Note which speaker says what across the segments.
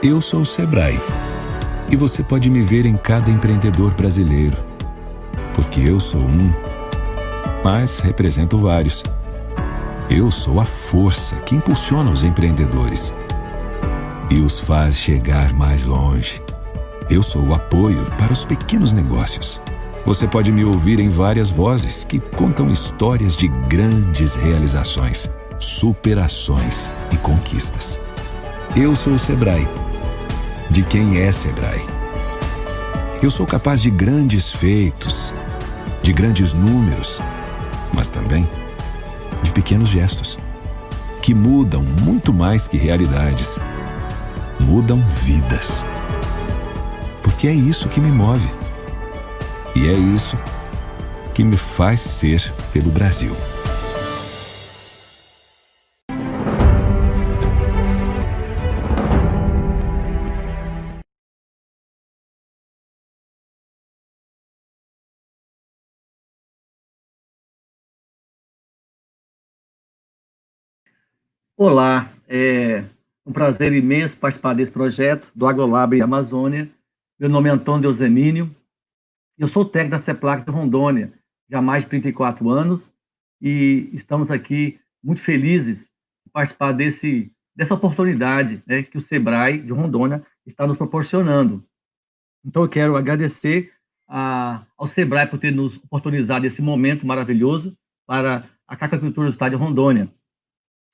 Speaker 1: Eu sou o Sebrae e você pode me ver em cada empreendedor brasileiro, porque eu sou um, mas represento vários. Eu sou a força que impulsiona os empreendedores e os faz chegar mais longe. Eu sou o apoio para os pequenos negócios. Você pode me ouvir em várias vozes que contam histórias de grandes realizações, superações e conquistas. Eu sou o Sebrae, de quem é Sebrae. Eu sou capaz de grandes feitos, de grandes números, mas também de pequenos gestos, que mudam muito mais que realidades. Mudam vidas. Porque é isso que me move. E é isso que me faz ser pelo Brasil.
Speaker 2: Olá, é um prazer imenso participar desse projeto do AgroLab Amazônia. Meu nome é Antônio Deusemínio, eu sou técnico da CEPLAC de Rondônia, já há mais de 34 anos, e estamos aqui muito felizes de participar dessa oportunidade, né, que o SEBRAE de Rondônia está nos proporcionando. Então, eu quero agradecer ao SEBRAE por ter nos oportunizado esse momento maravilhoso para a cacaucultura do estado de Rondônia.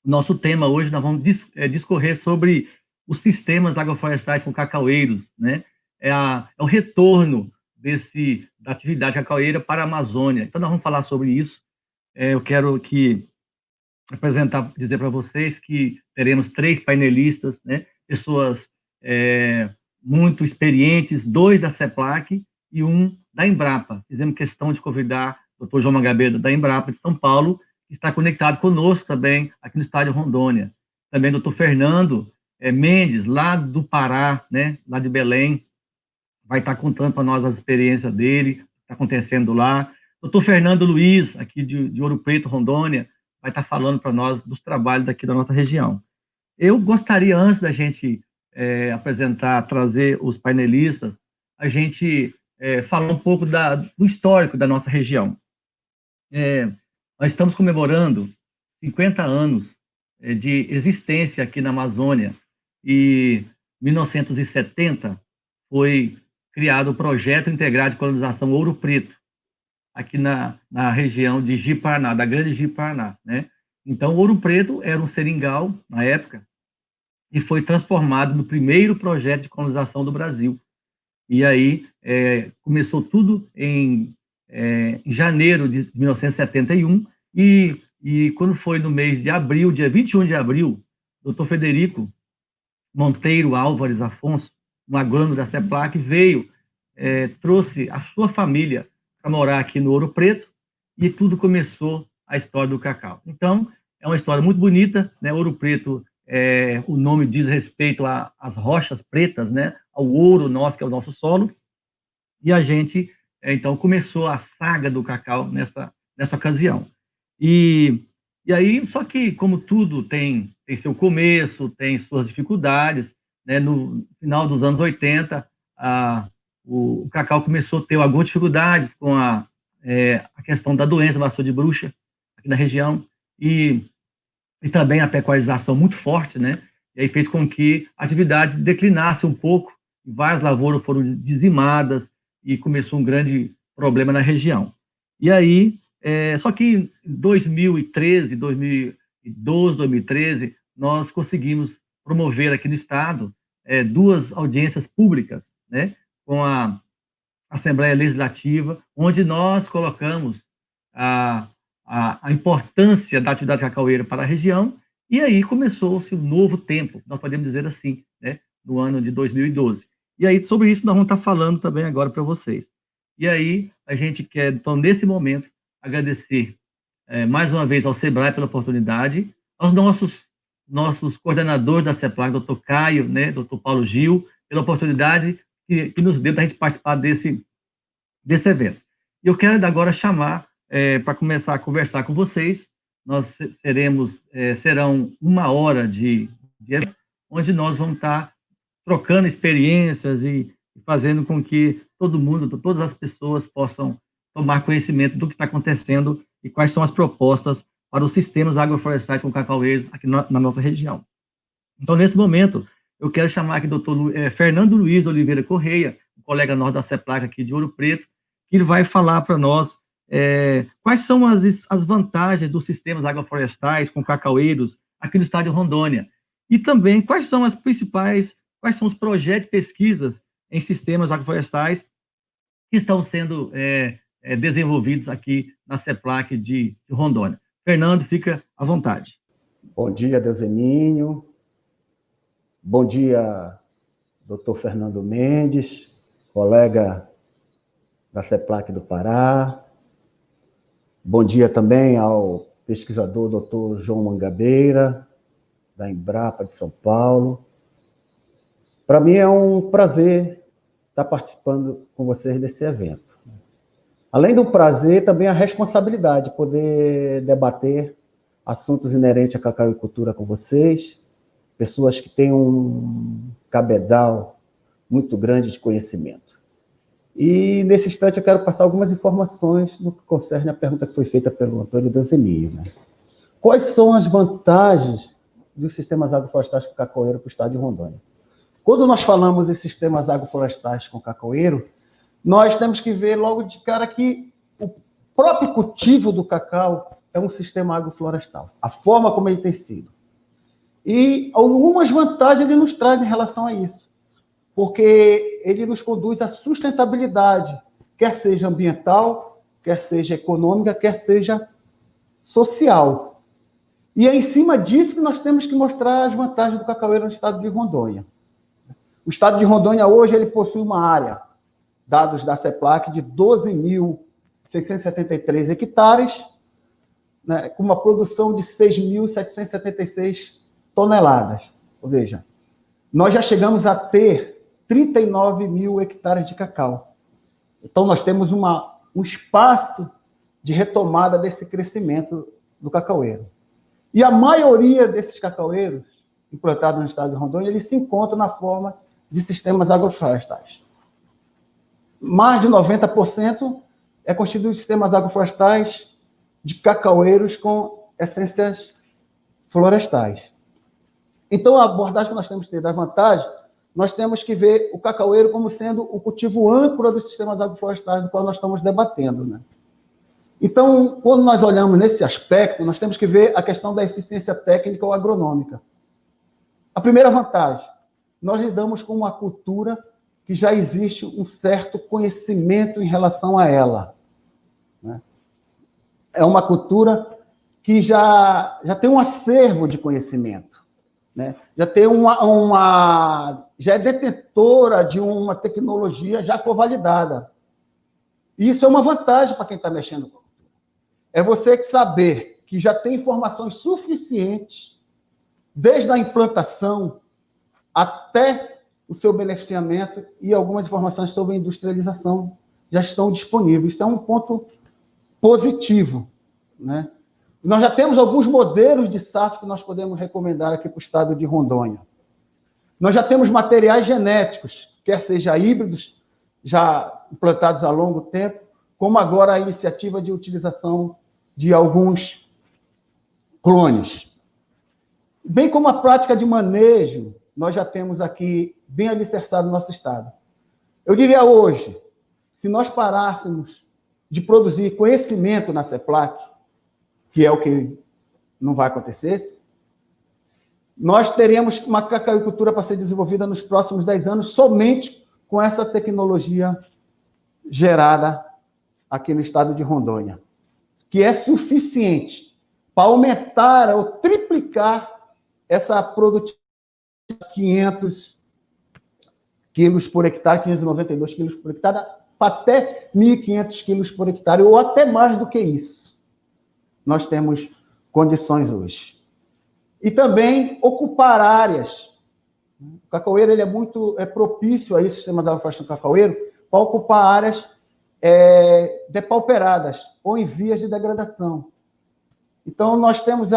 Speaker 2: Nosso tema hoje, nós vamos discorrer sobre os sistemas agroflorestais com cacaueiros, né? É o retorno da atividade cacaueira para a Amazônia. Então, nós vamos falar sobre isso. Eu quero dizer para vocês que teremos 3 painelistas, né? Pessoas muito experientes, 2 da CEPLAC e 1 da Embrapa. Fizemos questão de convidar o Dr. João Magabeira, da Embrapa de São Paulo, que está conectado conosco também, aqui no estádio Rondônia. Também o Dr. Fernando Mendes, lá do Pará, né, lá de Belém, vai estar contando para nós as experiências dele, que está acontecendo lá. Dr. Fernando Luiz, aqui de Ouro Preto, Rondônia, vai estar falando para nós dos trabalhos aqui da nossa região. Eu gostaria, antes da gente trazer os painelistas, a gente falar um pouco do histórico da nossa região. Nós estamos comemorando 50 anos de existência aqui na Amazônia, e em 1970 foi criado o Projeto Integrado de Colonização Ouro Preto, aqui na região de Ji-Paraná, da Grande Ji-Paraná, né? Então, Ouro Preto era um seringal, na época, e foi transformado no primeiro projeto de colonização do Brasil. E aí começou tudo em janeiro de 1971, e quando foi no mês de abril, dia 21 de abril, Dr. Federico Monteiro Álvares Afonso, um agrônomo da CEPLAC, trouxe a sua família para morar aqui no Ouro Preto, e tudo começou a história do cacau. Então, é uma história muito bonita, né? Ouro Preto, o nome diz respeito às rochas pretas, né? Ao ouro nosso, que é o nosso solo, e a gente, então, começou a saga do cacau nessa ocasião. E aí, só que, como tudo tem seu começo, tem suas dificuldades, né? No final dos anos 80, o cacau começou a ter algumas dificuldades com a questão da doença vassoura de bruxa aqui na região, e também a pecuarização muito forte, né? E aí fez com que a atividade declinasse um pouco, várias lavouras foram dizimadas, e começou um grande problema na região. E aí, só que em 2013, 2012, 2013, nós conseguimos promover aqui no estado 2 audiências públicas, né, com a Assembleia Legislativa, onde nós colocamos a importância da atividade cacaueira para a região, e aí começou-se um novo tempo, nós podemos dizer assim, né, no ano de 2012. E aí, sobre isso, nós vamos estar falando também agora para vocês. E aí, a gente quer, então, nesse momento, agradecer mais uma vez ao SEBRAE pela oportunidade, aos nossos coordenadores da CEPLAC, doutor Caio, né, doutor Paulo Gil, pela oportunidade que nos deu para a gente participar desse evento. Eu quero agora chamar, para começar a conversar com vocês, nós serão 1 hora de evento, onde nós vamos estar trocando experiências e fazendo com que todo mundo, todas as pessoas possam tomar conhecimento do que está acontecendo e quais são as propostas para os sistemas agroflorestais com cacaueiros aqui na nossa região. Então, nesse momento, eu quero chamar aqui o doutor Fernando Luiz Oliveira Correia, um colega nosso da CEPLAC aqui de Ouro Preto, que ele vai falar para nós quais são as vantagens dos sistemas agroflorestais com cacaueiros aqui no estado de Rondônia, e também quais são os projetos de pesquisas em sistemas agroflorestais que estão sendo desenvolvidos aqui na CEPLAC de Rondônia. Fernando, fica à vontade.
Speaker 3: Bom dia, Deuseninho. Bom dia, doutor Fernando Mendes, colega da CEPLAC do Pará. Bom dia também ao pesquisador doutor João Mangabeira, da Embrapa de São Paulo. Para mim é um prazer estar participando com vocês desse evento. Além do prazer, também a responsabilidade de poder debater assuntos inerentes à cacauicultura com vocês, pessoas que têm um cabedal muito grande de conhecimento. E, nesse instante, eu quero passar algumas informações no que concerne a pergunta que foi feita pelo Antônio Deuseninho, né? Quais são as vantagens dos sistemas agroflorestais com cacaueiro para o estado de Rondônia? Quando nós falamos de sistemas agroflorestais com cacaueiro, nós temos que ver logo de cara que o próprio cultivo do cacau é um sistema agroflorestal, a forma como ele tem sido. E algumas vantagens ele nos traz em relação a isso, porque ele nos conduz à sustentabilidade, quer seja ambiental, quer seja econômica, quer seja social. E é em cima disso que nós temos que mostrar as vantagens do cacaueiro no estado de Rondônia. O estado de Rondônia hoje ele possui uma área, dados da CEPLAC, de 12.673 hectares, né, com uma produção de 6.776 toneladas. Ou seja, nós já chegamos a ter 39 mil hectares de cacau. Então, nós temos um espaço de retomada desse crescimento do cacaueiro. E a maioria desses cacaueiros implantados no estado de Rondônia, eles se encontram na forma de sistemas agroflorestais. Mais de 90% é constituído de sistemas agroflorestais de cacaueiros com essências florestais. Então, a abordagem que nós temos que ter das vantagens, nós temos que ver o cacaueiro como sendo o cultivo âncora dos sistemas agroflorestais do qual nós estamos debatendo, né? Então, quando nós olhamos nesse aspecto, nós temos que ver a questão da eficiência técnica ou agronômica. A primeira vantagem, nós lidamos com uma cultura que já existe um certo conhecimento em relação a ela, né? É uma cultura que já tem um acervo de conhecimento, né? Já tem já é detentora de uma tecnologia já convalidada. E isso é uma vantagem para quem está mexendo com a cultura. É você saber que já tem informações suficientes, desde a implantação até o seu beneficiamento, e algumas informações sobre a industrialização já estão disponíveis. Isso é um ponto positivo, né? Nós já temos alguns modelos de safra que nós podemos recomendar aqui para o estado de Rondônia. Nós já temos materiais genéticos, quer seja híbridos, já implantados há longo tempo, como agora a iniciativa de utilização de alguns clones. Bem como a prática de manejo, nós já temos aqui bem alicerçado no nosso estado. Eu diria hoje, se nós parássemos de produzir conhecimento na CEPLAC, que é o que não vai acontecer, nós teríamos uma cacauicultura para ser desenvolvida nos próximos 10 anos somente com essa tecnologia gerada aqui no estado de Rondônia, que é suficiente para aumentar ou triplicar essa produtividade de 500 quilos por hectare, 592 quilos por hectare, para até 1.500 quilos por hectare, ou até mais do que isso. Nós temos condições hoje. E também ocupar áreas. O cacaueiro ele é propício a isso, o sistema da agrofloresta do cacaueiro, para ocupar áreas depauperadas ou em vias de degradação. Então, nós temos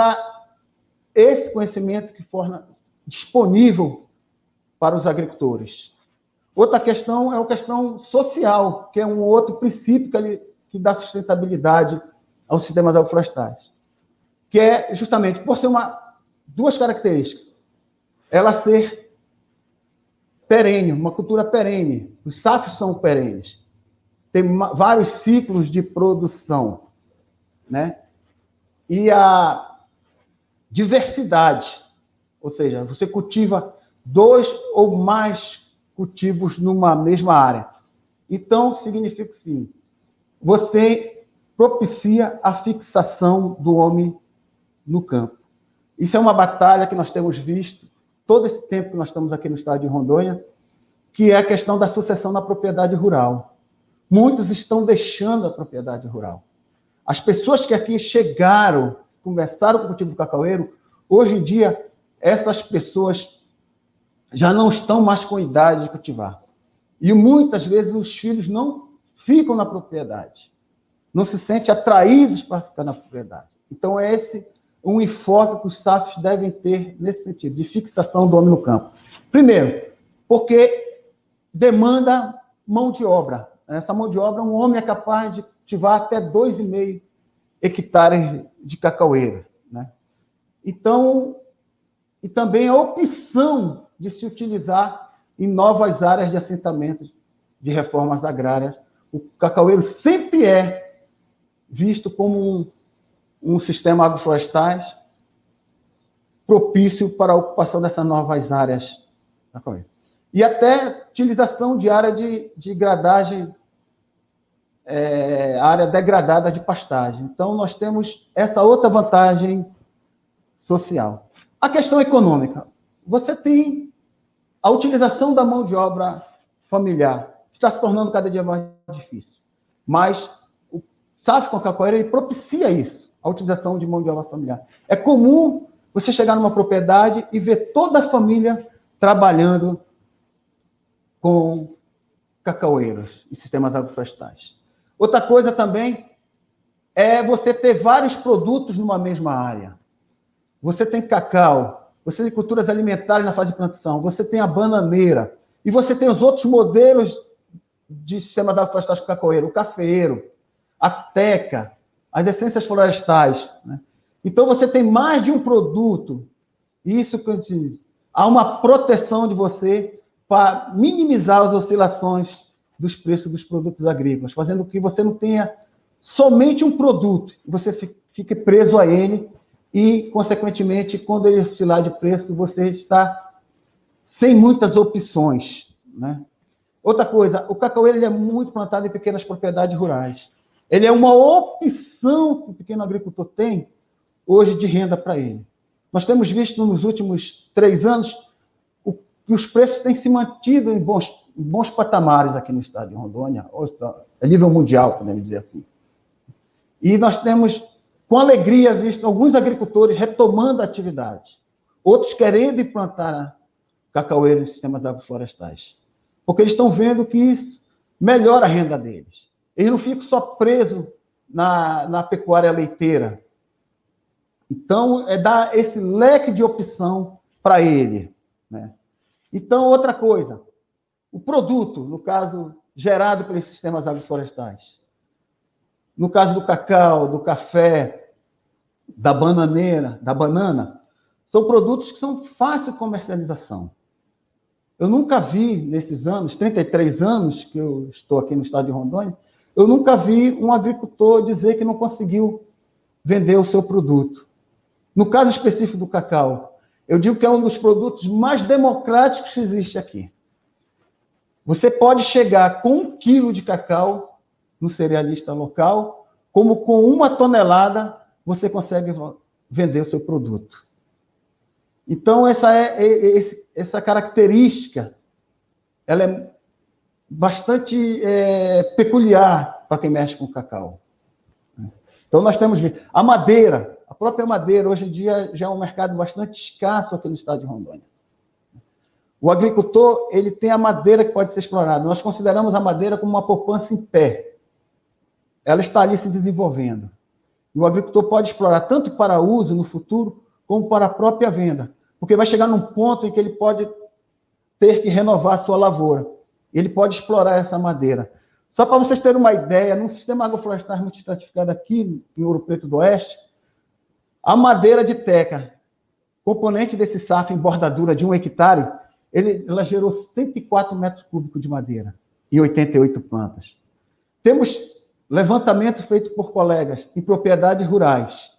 Speaker 3: esse conhecimento que forma disponível para os agricultores. Outra questão é a questão social, que é um outro princípio que dá sustentabilidade aos sistemas agroflorestais, que é justamente por ser duas características. Ela ser perene, uma cultura perene. Os SAFs são perenes. Tem vários ciclos de produção, né? E a diversidade, ou seja, você cultiva 2 ou mais cultivos numa mesma área. Então, significa sim, você propicia a fixação do homem no campo. Isso é uma batalha que nós temos visto todo esse tempo que nós estamos aqui no estado de Rondônia, que é a questão da sucessão na propriedade rural. Muitos estão deixando a propriedade rural. As pessoas que aqui chegaram, começaram com o cultivo do cacaueiro, hoje em dia, essas pessoas já não estão mais com idade de cultivar. E muitas vezes os filhos não ficam na propriedade, não se sentem atraídos para ficar na propriedade. Então, é esse um enfoque que os SAFs devem ter nesse sentido, de fixação do homem no campo. Primeiro, porque demanda mão de obra. Essa mão de obra, um homem é capaz de cultivar até 2,5 hectares de cacaueira, né? Então, e também a opção de se utilizar em novas áreas de assentamento de reformas agrárias. O cacaueiro sempre é visto como um sistema agroflorestais propício para a ocupação dessas novas áreas. E até utilização de área de gradagem, área degradada de pastagem. Então, nós temos essa outra vantagem social. A questão econômica. Você tem a utilização da mão de obra familiar, que está se tornando cada dia mais difícil. Mas o SAF com a capoeira, ele propicia isso, a utilização de mão de obra familiar. É comum você chegar numa propriedade e ver toda a família trabalhando com cacaueiros e sistemas agroflorestais. Outra coisa também é você ter vários produtos numa mesma área. Você tem cacau, você tem culturas alimentares na fase de plantação, você tem a bananeira, e você tem os outros modelos de sistemas agroflorestais com cacaueiro, o cafeeiro, a teca, as essências florestais, né? Então, você tem mais de um produto. Isso que eu digo, há uma proteção de você para minimizar as oscilações dos preços dos produtos agrícolas, fazendo com que você não tenha somente um produto, você fique preso a ele e, consequentemente, quando ele oscilar de preço, você está sem muitas opções, né? Outra coisa, o cacaueiro ele é muito plantado em pequenas propriedades rurais. Ele é uma opção que o pequeno agricultor tem hoje de renda para ele. Nós temos visto nos últimos 3 anos que os preços têm se mantido em bons patamares aqui no estado de Rondônia, a nível mundial, podemos dizer assim. E nós temos, com alegria, visto alguns agricultores retomando a atividade, outros querendo implantar cacaueiro em sistemas agroflorestais, porque eles estão vendo que isso melhora a renda deles. Eles não ficam só presos na pecuária leiteira. Então, é dar esse leque de opção para ele, né? Então, outra coisa, o produto, no caso, gerado pelos sistemas agroflorestais. No caso do cacau, do café, da bananeira, da banana, são produtos que são fácil de comercialização. Eu nunca vi, nesses anos, 33 anos que eu estou aqui no estado de Rondônia, eu nunca vi um agricultor dizer que não conseguiu vender o seu produto. No caso específico do cacau, eu digo que é um dos produtos mais democráticos que existe aqui. Você pode chegar com 1 quilo de cacau no cerealista local, como com 1 tonelada você consegue vender o seu produto. Então, essa característica, ela é bastante peculiar para quem mexe com cacau. Então, nós temos a madeira, a própria madeira, hoje em dia, já é um mercado bastante escasso aqui no estado de Rondônia. O agricultor, ele tem a madeira que pode ser explorada. Nós consideramos a madeira como uma poupança em pé. Ela está ali se desenvolvendo. E o agricultor pode explorar tanto para uso no futuro, como para a própria venda. Porque vai chegar num ponto em que ele pode ter que renovar a sua lavoura. Ele pode explorar essa madeira. Só para vocês terem uma ideia, num sistema agroflorestal multiestratificado aqui em Ouro Preto do Oeste, a madeira de teca, componente desse SAF em bordadura de 1 hectare, ela gerou 104 metros cúbicos de madeira em 88 plantas. Temos levantamento feito por colegas em propriedades rurais,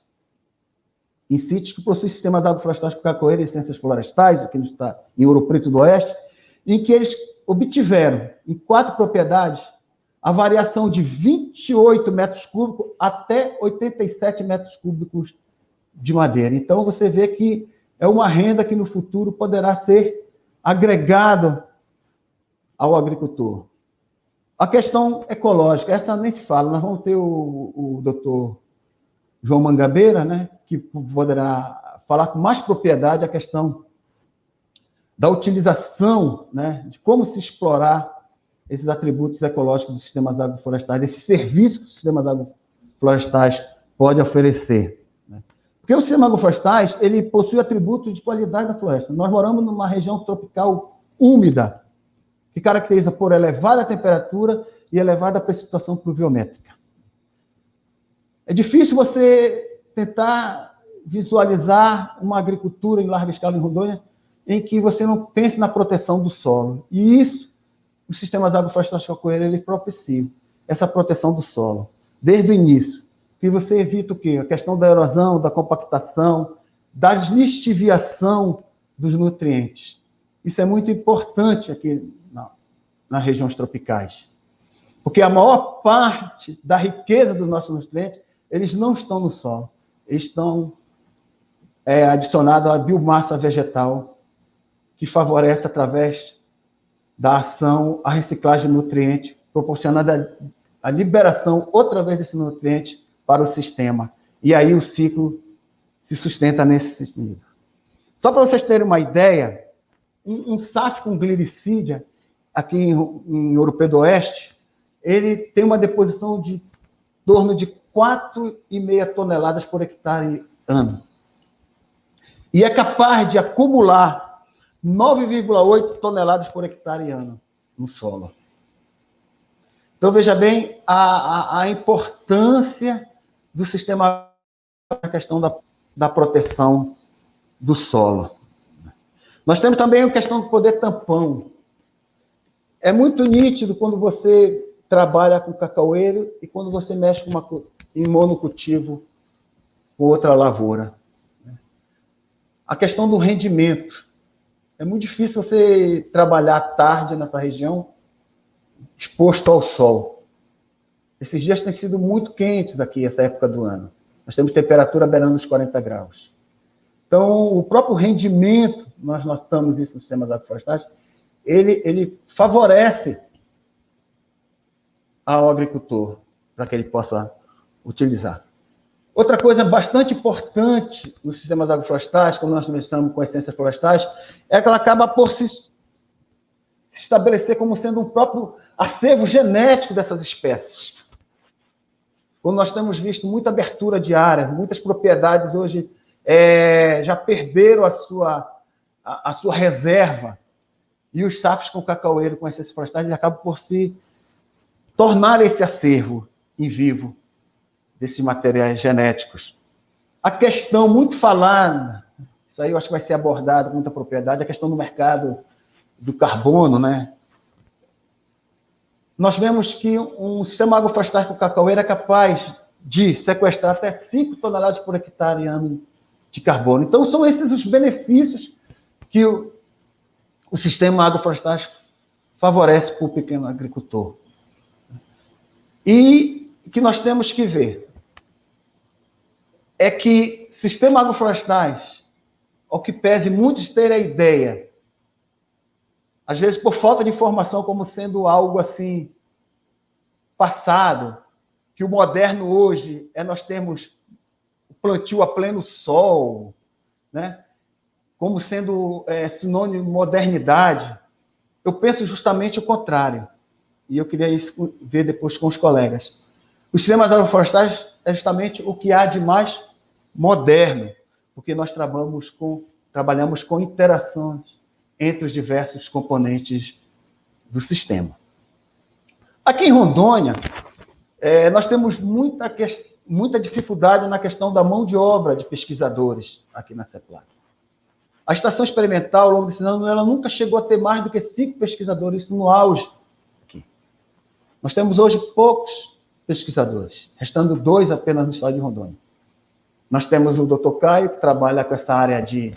Speaker 3: em sítios que possuem sistemas agroflorestais por cacoeira e ciências florestais, aqui no estado, em Ouro Preto do Oeste, em que eles obtiveram, em 4 propriedades, a variação de 28 metros cúbicos até 87 metros cúbicos de madeira. Então, você vê que é uma renda que no futuro poderá ser agregada ao agricultor. A questão ecológica, essa nem se fala. Nós vamos ter o doutor João Mangabeira, né, que poderá falar com mais propriedade a questão da utilização, né, de como se explorar esses atributos ecológicos dos sistemas agroflorestais, esses serviços que os sistemas agroflorestais podem oferecer. Né? Porque os sistemas agroflorestais, ele possui atributos de qualidade da floresta. Nós moramos numa região tropical úmida, que caracteriza por elevada temperatura e elevada precipitação pluviométrica. É difícil você tentar visualizar uma agricultura em larga escala em Rondônia em que você não pense na proteção do solo. E isso, os sistemas agroflorestais de cacoeira, ele propicia essa proteção do solo, desde o início. Que você evita o quê? A questão da erosão, da compactação, da lixiviação dos nutrientes. Isso é muito importante aqui nas regiões tropicais. Porque a maior parte da riqueza dos nossos nutrientes, eles não estão no solo. Eles estão adicionados à biomassa vegetal, que favorece através da ação, a reciclagem de nutrientes, proporcionando a liberação outra vez desse nutriente para o sistema. E aí o ciclo se sustenta nesse sentido. Só para vocês terem uma ideia, um SAF com glicídia, aqui em Ouro Preto do Oeste, ele tem uma deposição de torno de 4,5 toneladas por hectare ano. E é capaz de acumular 9,8 toneladas por hectare ano no solo. Então, veja bem a importância do sistema na questão da proteção do solo. Nós temos também a questão do poder tampão. É muito nítido quando você trabalha com cacaueiro e quando você mexe em monocultivo com outra lavoura. A questão do rendimento. É muito difícil você trabalhar à tarde nessa região exposto ao sol. Esses dias têm sido muito quentes aqui, essa época do ano. Nós temos temperatura beirando os 40 graus. Então, o próprio rendimento, nós notamos isso no sistema agroflorestais, ele favorece ao agricultor para que ele possa utilizar. Outra coisa bastante importante nos sistemas agroflorestais, quando nós começamos com essências florestais, é que ela acaba por se estabelecer como sendo um próprio acervo genético dessas espécies. Quando nós temos visto muita abertura de área, muitas propriedades hoje já perderam a sua reserva, e os SAFs com cacaueiro, com essências florestais, eles acabam por se tornar esse acervo em vivo desses materiais genéticos. A questão muito falada, isso aí eu acho que vai ser abordado com muita propriedade, a questão do mercado do carbono, né? Nós vemos que um sistema agroflorestal com cacaueiro é capaz de sequestrar até 5 toneladas por hectare ano de carbono. Então, são esses os benefícios que o sistema agroflorestal favorece para o pequeno agricultor. E o que nós temos que ver é que sistemas agroflorestais, ao que pese muitos terem a ideia, às vezes por falta de informação, como sendo algo assim passado, que o moderno hoje é nós termos o plantio a pleno sol, né? Como sendo sinônimo de modernidade. Eu penso justamente o contrário. E eu queria isso ver depois com os colegas. Os sistemas agroflorestais é justamente o que há de mais moderno, porque nós trabalhamos com interações entre os diversos componentes do sistema. Aqui em Rondônia, nós temos muita dificuldade na questão da mão de obra de pesquisadores aqui na CEPLAC. A estação experimental, ao longo desse ano, ela nunca chegou a ter mais do que 5 pesquisadores, isso no auge aqui. Nós temos hoje poucos pesquisadores, restando 2 apenas no estado de Rondônia. Nós temos o Dr. Caio, que trabalha com essa área de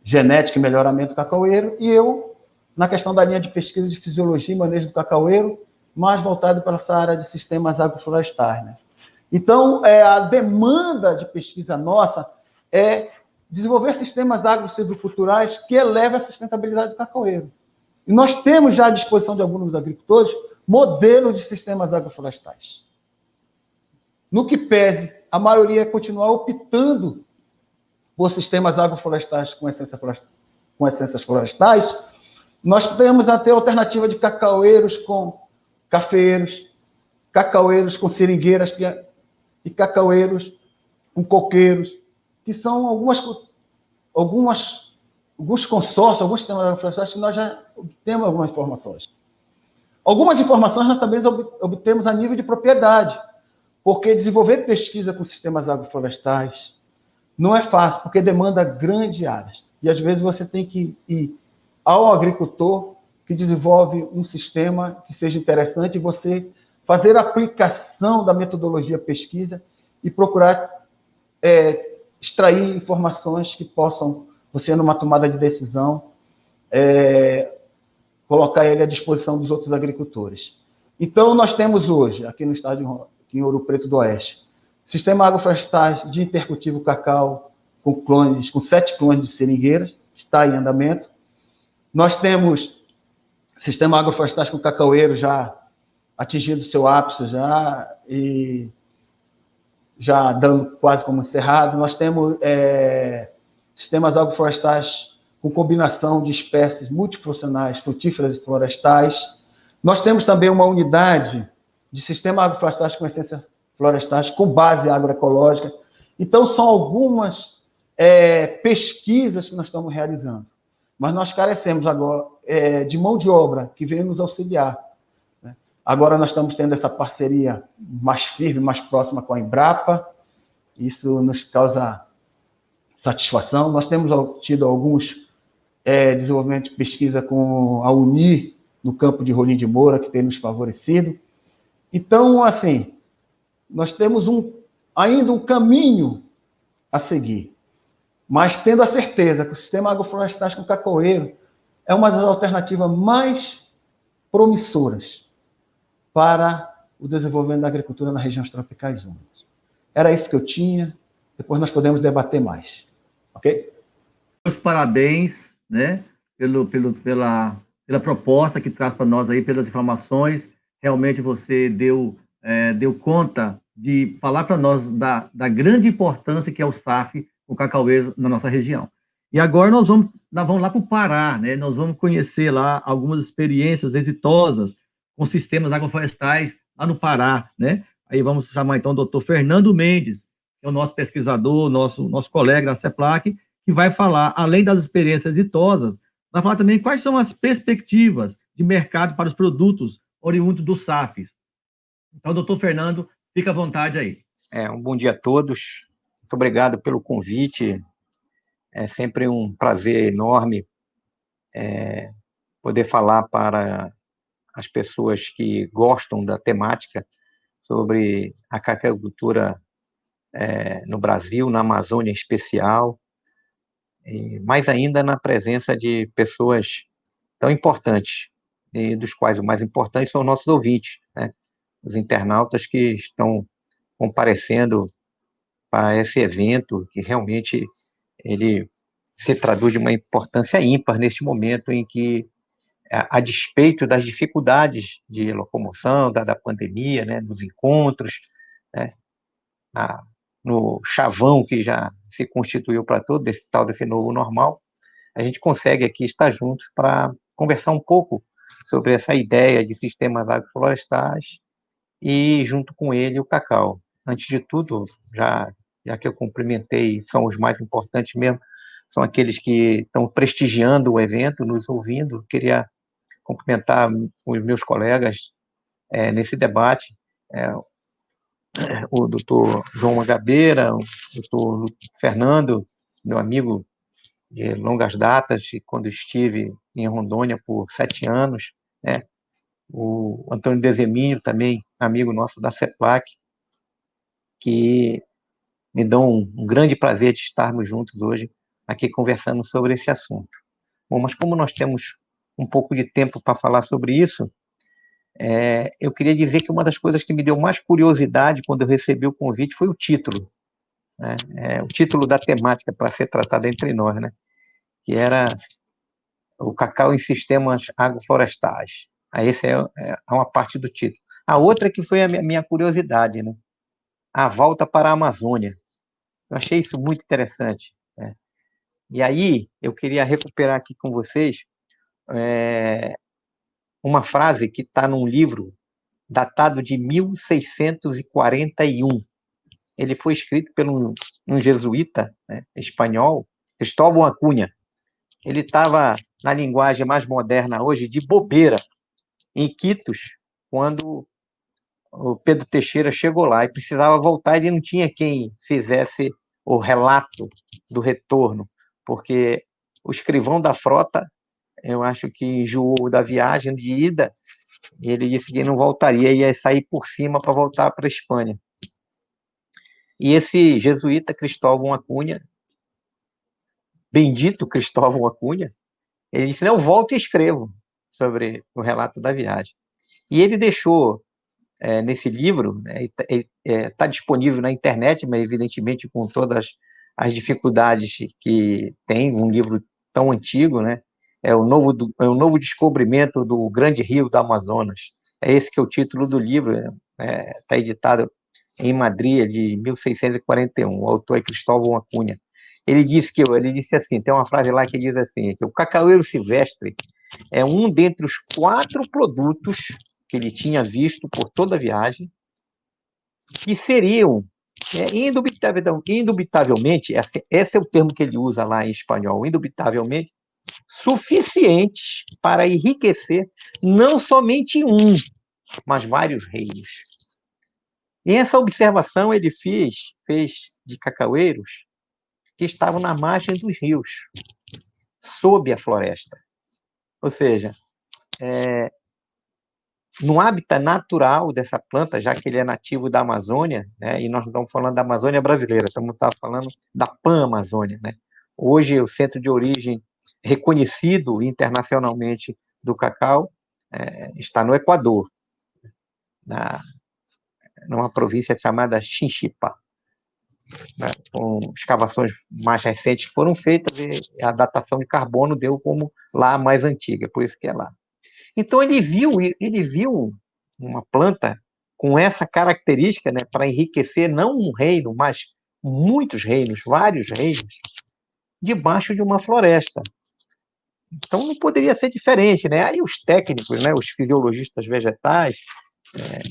Speaker 3: genética e melhoramento cacaueiro, e eu, na questão da linha de pesquisa de fisiologia e manejo do cacaueiro, mais voltado para essa área de sistemas agroflorestais, né? Então, a demanda de pesquisa nossa é desenvolver sistemas agro-silviculturais que elevem a sustentabilidade do cacaueiro. E nós temos já à disposição de alguns agricultores modelos de sistemas agroflorestais. No que pese, a maioria continuar optando por sistemas agroflorestais com essências florestais, nós temos até a alternativa de cacaueiros com cafeeiros, cacaueiros com seringueiras e cacaueiros com coqueiros, que são alguns consórcios, alguns sistemas agroflorestais que nós já obtemos algumas informações. Algumas informações nós também obtemos a nível de propriedade, porque desenvolver pesquisa com sistemas agroflorestais não é fácil, porque demanda grandes áreas. E, às vezes, você tem que ir ao agricultor que desenvolve um sistema que seja interessante e você fazer a aplicação da metodologia pesquisa e procurar extrair informações que possam, você, numa tomada de decisão, colocar ele à disposição dos outros agricultores. Então, nós temos hoje, aqui no estado em Ouro Preto do Oeste, sistema agroflorestais de intercultivo cacau com 7 clones de seringueiras, está em andamento. Nós temos sistema agroflorestais com cacaueiro já atingindo seu ápice e já dando quase como encerrado. Nós temos sistemas agroflorestais com combinação de espécies multifuncionais, frutíferas e florestais. Nós temos também uma unidade de sistema agroflorestais com essências florestais com base agroecológica. Então, são algumas pesquisas que nós estamos realizando. Mas nós carecemos agora de mão de obra que venha nos auxiliar. Né? Agora nós estamos tendo essa parceria mais firme, mais próxima com a Embrapa. Isso nos causa satisfação. Nós temos tido alguns desenvolvimentos de pesquisa com a Unir, no campo de Rolim de Moura, que tem nos favorecido. Então, assim, nós temos ainda um caminho a seguir, mas tendo a certeza que o sistema agroflorestais com cacaueiro é uma das alternativas mais promissoras para o desenvolvimento da agricultura nas regiões tropicais úmidas. Era isso que eu tinha, depois nós podemos debater mais. Ok?
Speaker 2: Os parabéns, né, pela proposta que traz para nós aí, pelas informações. Realmente você deu conta de falar para nós da grande importância que é o SAF, o cacaueiro, na nossa região. E agora nós vamos lá para o Pará, né? Nós vamos conhecer lá algumas experiências exitosas com sistemas agroflorestais lá no Pará, né? Aí vamos chamar então o doutor Fernando Mendes, que é o nosso pesquisador, nosso colega da CEPLAC, que vai falar, além das experiências exitosas, vai falar também quais são as perspectivas de mercado para os produtos oriundos dos SAFs. Então, doutor Fernando, fica à vontade aí.
Speaker 4: Um bom dia a todos. Muito obrigado pelo convite. É sempre um prazer enorme poder falar para as pessoas que gostam da temática sobre a cacaucultura no Brasil, na Amazônia em especial, e mais ainda na presença de pessoas tão importantes, e dos quais o mais importante são nossos ouvintes, né? Os internautas que estão comparecendo para esse evento, que realmente ele se traduz de uma importância ímpar neste momento em que, a despeito das dificuldades de locomoção, da pandemia, né, nos encontros, né, no chavão que já se constituiu para todo desse novo normal, a gente consegue aqui estar juntos para conversar um pouco sobre essa ideia de sistemas agroflorestais e, junto com ele, o cacau. Antes de tudo, já que eu cumprimentei, são os mais importantes mesmo, são aqueles que estão prestigiando o evento, nos ouvindo. Queria cumprimentar os meus colegas nesse debate, o doutor João Magabeira, o doutor Fernando, meu amigo de longas datas, quando estive em Rondônia por 7 anos, né? O Antônio Desemínio, também amigo nosso da CEPLAC, que me dão um grande prazer de estarmos juntos hoje aqui conversando sobre esse assunto. Bom, mas como nós temos um pouco de tempo para falar sobre isso, eu queria dizer que uma das coisas que me deu mais curiosidade quando eu recebi o convite foi o título, né? O título da temática para ser tratada entre nós, né? Que era o cacau em sistemas agroflorestais. Aí essa é uma parte do título. A outra que foi a minha curiosidade, né? A volta para a Amazônia. Eu achei isso muito interessante, né? E aí eu queria recuperar aqui com vocês uma frase que está num livro datado de 1641. Ele foi escrito por um jesuíta, né, espanhol, Cristóvão Acunha. Ele estava, na linguagem mais moderna hoje, de bobeira, em Iquitos, quando o Pedro Teixeira chegou lá e precisava voltar, ele não tinha quem fizesse o relato do retorno, porque o escrivão da frota, eu acho que enjoou da viagem de ida, e ele disse que não voltaria, ia sair por cima para voltar para a Espanha. E esse jesuíta Cristóvão Acunha, bendito Cristóvão Acunha, ele disse, não, eu volto e escrevo sobre o relato da viagem. E ele deixou nesse livro, está disponível na internet, mas evidentemente com todas as dificuldades que tem um livro tão antigo, né? É o novo descobrimento do grande rio do Amazonas. É esse que é o título do livro, está editado em Madrid, de 1641. O autor é Cristóvão Acunha. Ele disse assim, tem uma frase lá que diz assim, que o cacaueiro silvestre é um dentre os 4 produtos que ele tinha visto por toda a viagem, que seriam indubitavelmente, esse é o termo que ele usa lá em espanhol, indubitavelmente, suficientes para enriquecer não somente um, mas vários reinos. E essa observação ele fez de cacaueiros que estavam na margem dos rios, sob a floresta. Ou seja, no hábitat natural dessa planta, já que ele é nativo da Amazônia, né, e nós não estamos falando da Amazônia brasileira, estamos falando da Pan-Amazônia, né? Hoje, o centro de origem reconhecido internacionalmente do cacau está no Equador, numa província chamada Chinchipa, né, com escavações mais recentes que foram feitas, e a datação de carbono deu como lá a mais antiga, por isso que é lá. Então ele viu uma planta com essa característica, né, para enriquecer não um reino, mas muitos reinos, vários reinos, debaixo de uma floresta. Então não poderia ser diferente, né? Aí os técnicos, né, os fisiologistas vegetais,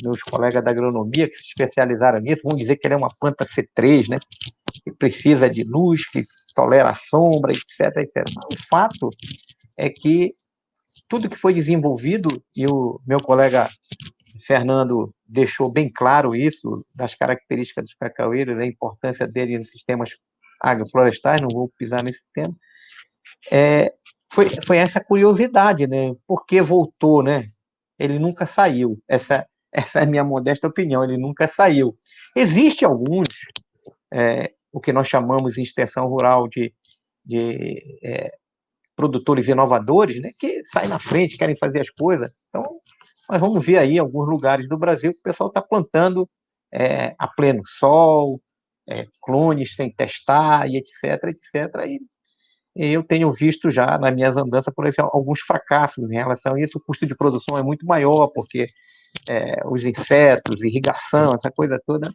Speaker 4: meus colegas da agronomia que se especializaram nisso, vão dizer que ele é uma planta C3, né, que precisa de luz, que tolera a sombra, etc, etc. Mas o fato é que tudo que foi desenvolvido, e o meu colega Fernando deixou bem claro isso, das características dos cacaueiros, a importância dele nos sistemas agroflorestais, não vou pisar nesse tema, foi essa curiosidade, né? Por que voltou, né? Ele nunca saiu. Essa é a minha modesta opinião, ele nunca saiu. Existe alguns, o que nós chamamos em extensão rural de produtores inovadores, né, que saem na frente, querem fazer as coisas. Então, nós vamos ver aí alguns lugares do Brasil que o pessoal está plantando a pleno sol, clones sem testar, e etc, etc. E eu tenho visto já nas minhas andanças, por exemplo, alguns fracassos em relação a isso. O custo de produção é muito maior, porque os insetos, irrigação, essa coisa toda,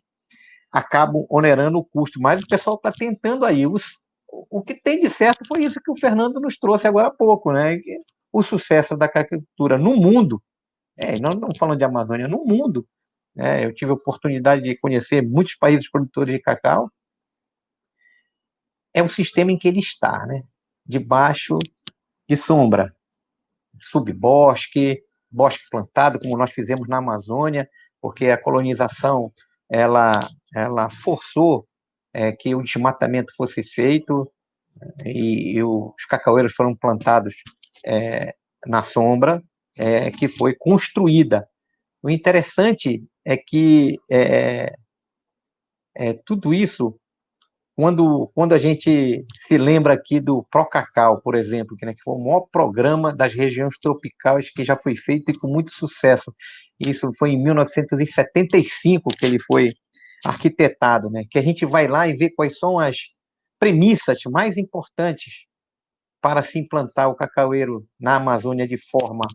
Speaker 4: acabam onerando o custo. Mas o pessoal está tentando aí. O que tem de certo foi isso que o Fernando nos trouxe agora há pouco, né? O sucesso da cacaucultura no mundo, nós não estamos falando de Amazônia, no mundo, né? Eu tive a oportunidade de conhecer muitos países produtores de cacau, é o sistema em que ele está, né? Debaixo de sombra, subbosque, bosque plantado, como nós fizemos na Amazônia, porque a colonização ela forçou que o desmatamento fosse feito e os cacaueiros foram plantados na sombra, que foi construída. O interessante é que tudo isso, quando a gente se lembra aqui do Procacau, por exemplo, que foi o maior programa das regiões tropicais que já foi feito e com muito sucesso. Isso foi em 1975 que ele foi arquitetado, né? Que a gente vai lá e vê quais são as premissas mais importantes para se implantar o cacaueiro na Amazônia de forma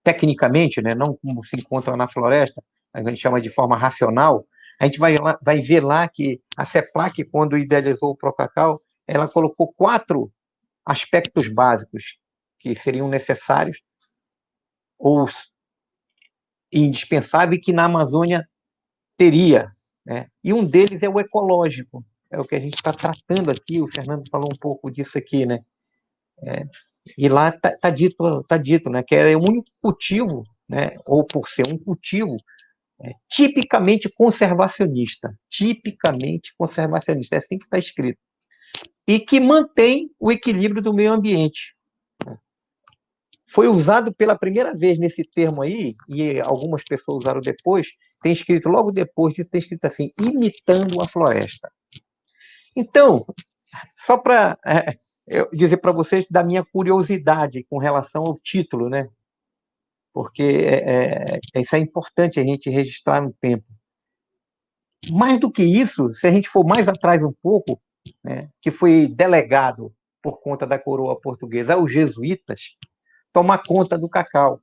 Speaker 4: tecnicamente, né, não como se encontra na floresta, a gente chama de forma racional. A gente vai ver lá que a CEPLAC, quando idealizou o Procacau, ela colocou 4 aspectos básicos que seriam necessários ou indispensáveis que na Amazônia teria, né? E um deles é o ecológico, é o que a gente está tratando aqui. O Fernando falou um pouco disso aqui, né? E lá está dito, né, que é o único cultivo, né, ou por ser um cultivo tipicamente conservacionista, é assim que está escrito, e que mantém o equilíbrio do meio ambiente. Foi usado pela primeira vez nesse termo aí, e algumas pessoas usaram depois, tem escrito logo depois disso, tem escrito assim, imitando a floresta. Então, só para eu dizer para vocês da minha curiosidade com relação ao título, né? Porque isso é importante a gente registrar no tempo. Mais do que isso, se a gente for mais atrás um pouco, né, que foi delegado por conta da coroa portuguesa aos jesuítas tomar conta do cacau.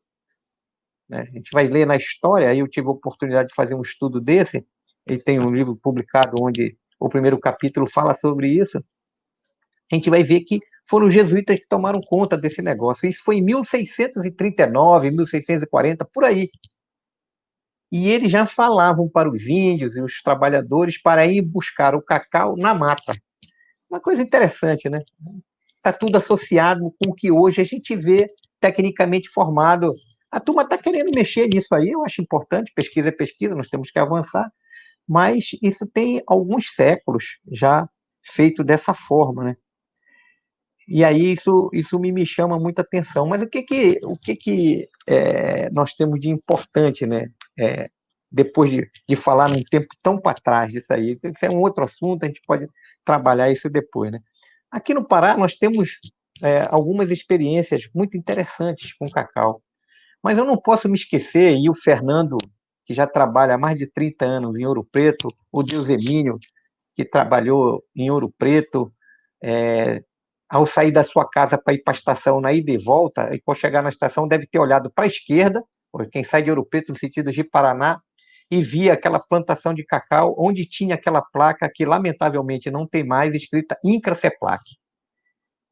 Speaker 4: Né? A gente vai ler na história, aí eu tive a oportunidade de fazer um estudo desse, e tem um livro publicado onde o primeiro capítulo fala sobre isso. A gente vai ver que foram os jesuítas que tomaram conta desse negócio. Isso foi em 1639, 1640, por aí. E eles já falavam para os índios e os trabalhadores para ir buscar o cacau na mata. Uma coisa interessante, né? Está tudo associado com o que hoje a gente vê tecnicamente formado. A turma está querendo mexer nisso aí, eu acho importante, pesquisa é pesquisa, nós temos que avançar, mas isso tem alguns séculos já feito dessa forma, né? E aí isso me chama muita atenção. Mas o que nós temos de importante, né? Depois de falar num tempo tão para trás disso aí, isso é um outro assunto, a gente pode trabalhar isso depois, né? Aqui no Pará nós temos algumas experiências muito interessantes com cacau, mas eu não posso me esquecer, e o Fernando, que já trabalha há mais de 30 anos em Ouro Preto, o Deus Emílio, que trabalhou em Ouro Preto, ao sair da sua casa para ir para a estação, na ida e volta, e quando chegar na estação deve ter olhado para a esquerda, quem sai de Ouro Preto no sentido de Paraná, e via aquela plantação de cacau, onde tinha aquela placa que, lamentavelmente, não tem mais, escrita INCRA-CEPLAC.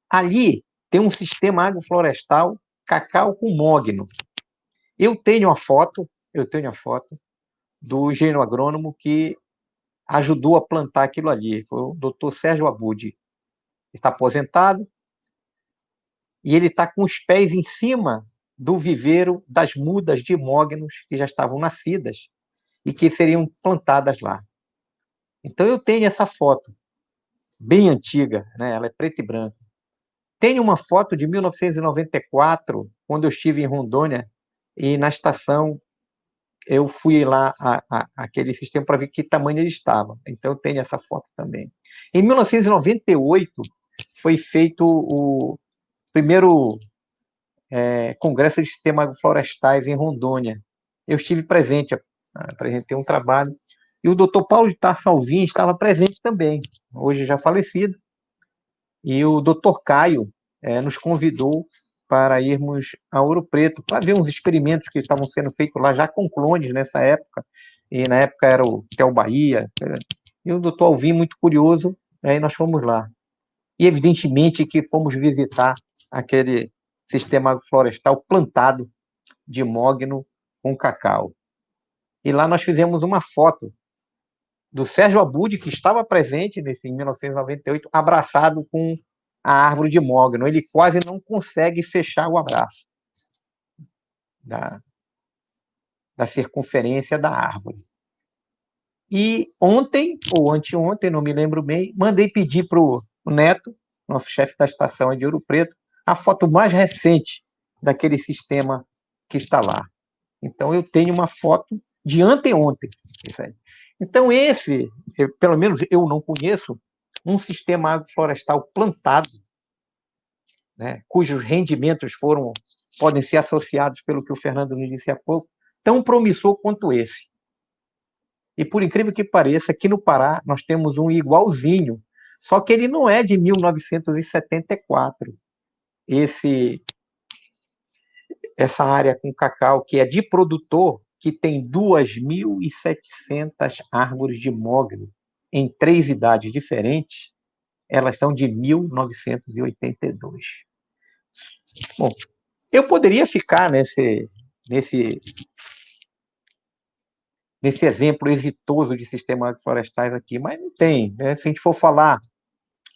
Speaker 4: Ali tem um sistema agroflorestal cacau com mogno. Eu tenho a foto do engenheiro agrônomo que ajudou a plantar aquilo ali, foi o Dr. Sérgio Abud. Está aposentado, e ele está com os pés em cima do viveiro das mudas de mognos que já estavam nascidas e que seriam plantadas lá. Então eu tenho essa foto, bem antiga, né? Ela é preta e branca. Tenho uma foto de 1994, quando eu estive em Rondônia, e na estação eu fui lá aquele sistema para ver que tamanho ele estava. Então eu tenho essa foto também. Em 1998, foi feito o primeiro Congresso de Sistemas Agroflorestais em Rondônia. Eu estive presente, apresentei um trabalho, e o Dr. Paulo de Tarso Alvim estava presente também, hoje já falecido, e o Dr. Caio nos convidou para irmos a Ouro Preto, para ver uns experimentos que estavam sendo feitos lá, já com clones nessa época, e na época era o Tel Bahia, e o Dr. Alvim, muito curioso, aí nós fomos lá. E evidentemente que fomos visitar aquele sistema florestal plantado de mogno com cacau. E lá nós fizemos uma foto do Sérgio Abud, que estava presente em 1998, abraçado com a árvore de mogno. Ele quase não consegue fechar o abraço da circunferência da árvore. E ontem, ou anteontem, não me lembro bem, mandei pedir para o Neto, nosso chefe da estação de Ouro Preto, a foto mais recente daquele sistema que está lá. Então, eu tenho uma foto de anteontem. Então, pelo menos eu não conheço, um sistema agroflorestal plantado, né, cujos rendimentos podem ser associados, pelo que o Fernando me disse há pouco, tão promissor quanto esse. E, por incrível que pareça, aqui no Pará nós temos um igualzinho, só que ele não é de 1974. Essa área com cacau, que é de produtor, que tem 2.700 árvores de mogno em 3 idades diferentes, elas são de 1982. Bom, eu poderia ficar nesse exemplo exitoso de sistemas agroflorestais aqui, mas não tem, né? Se a gente for falar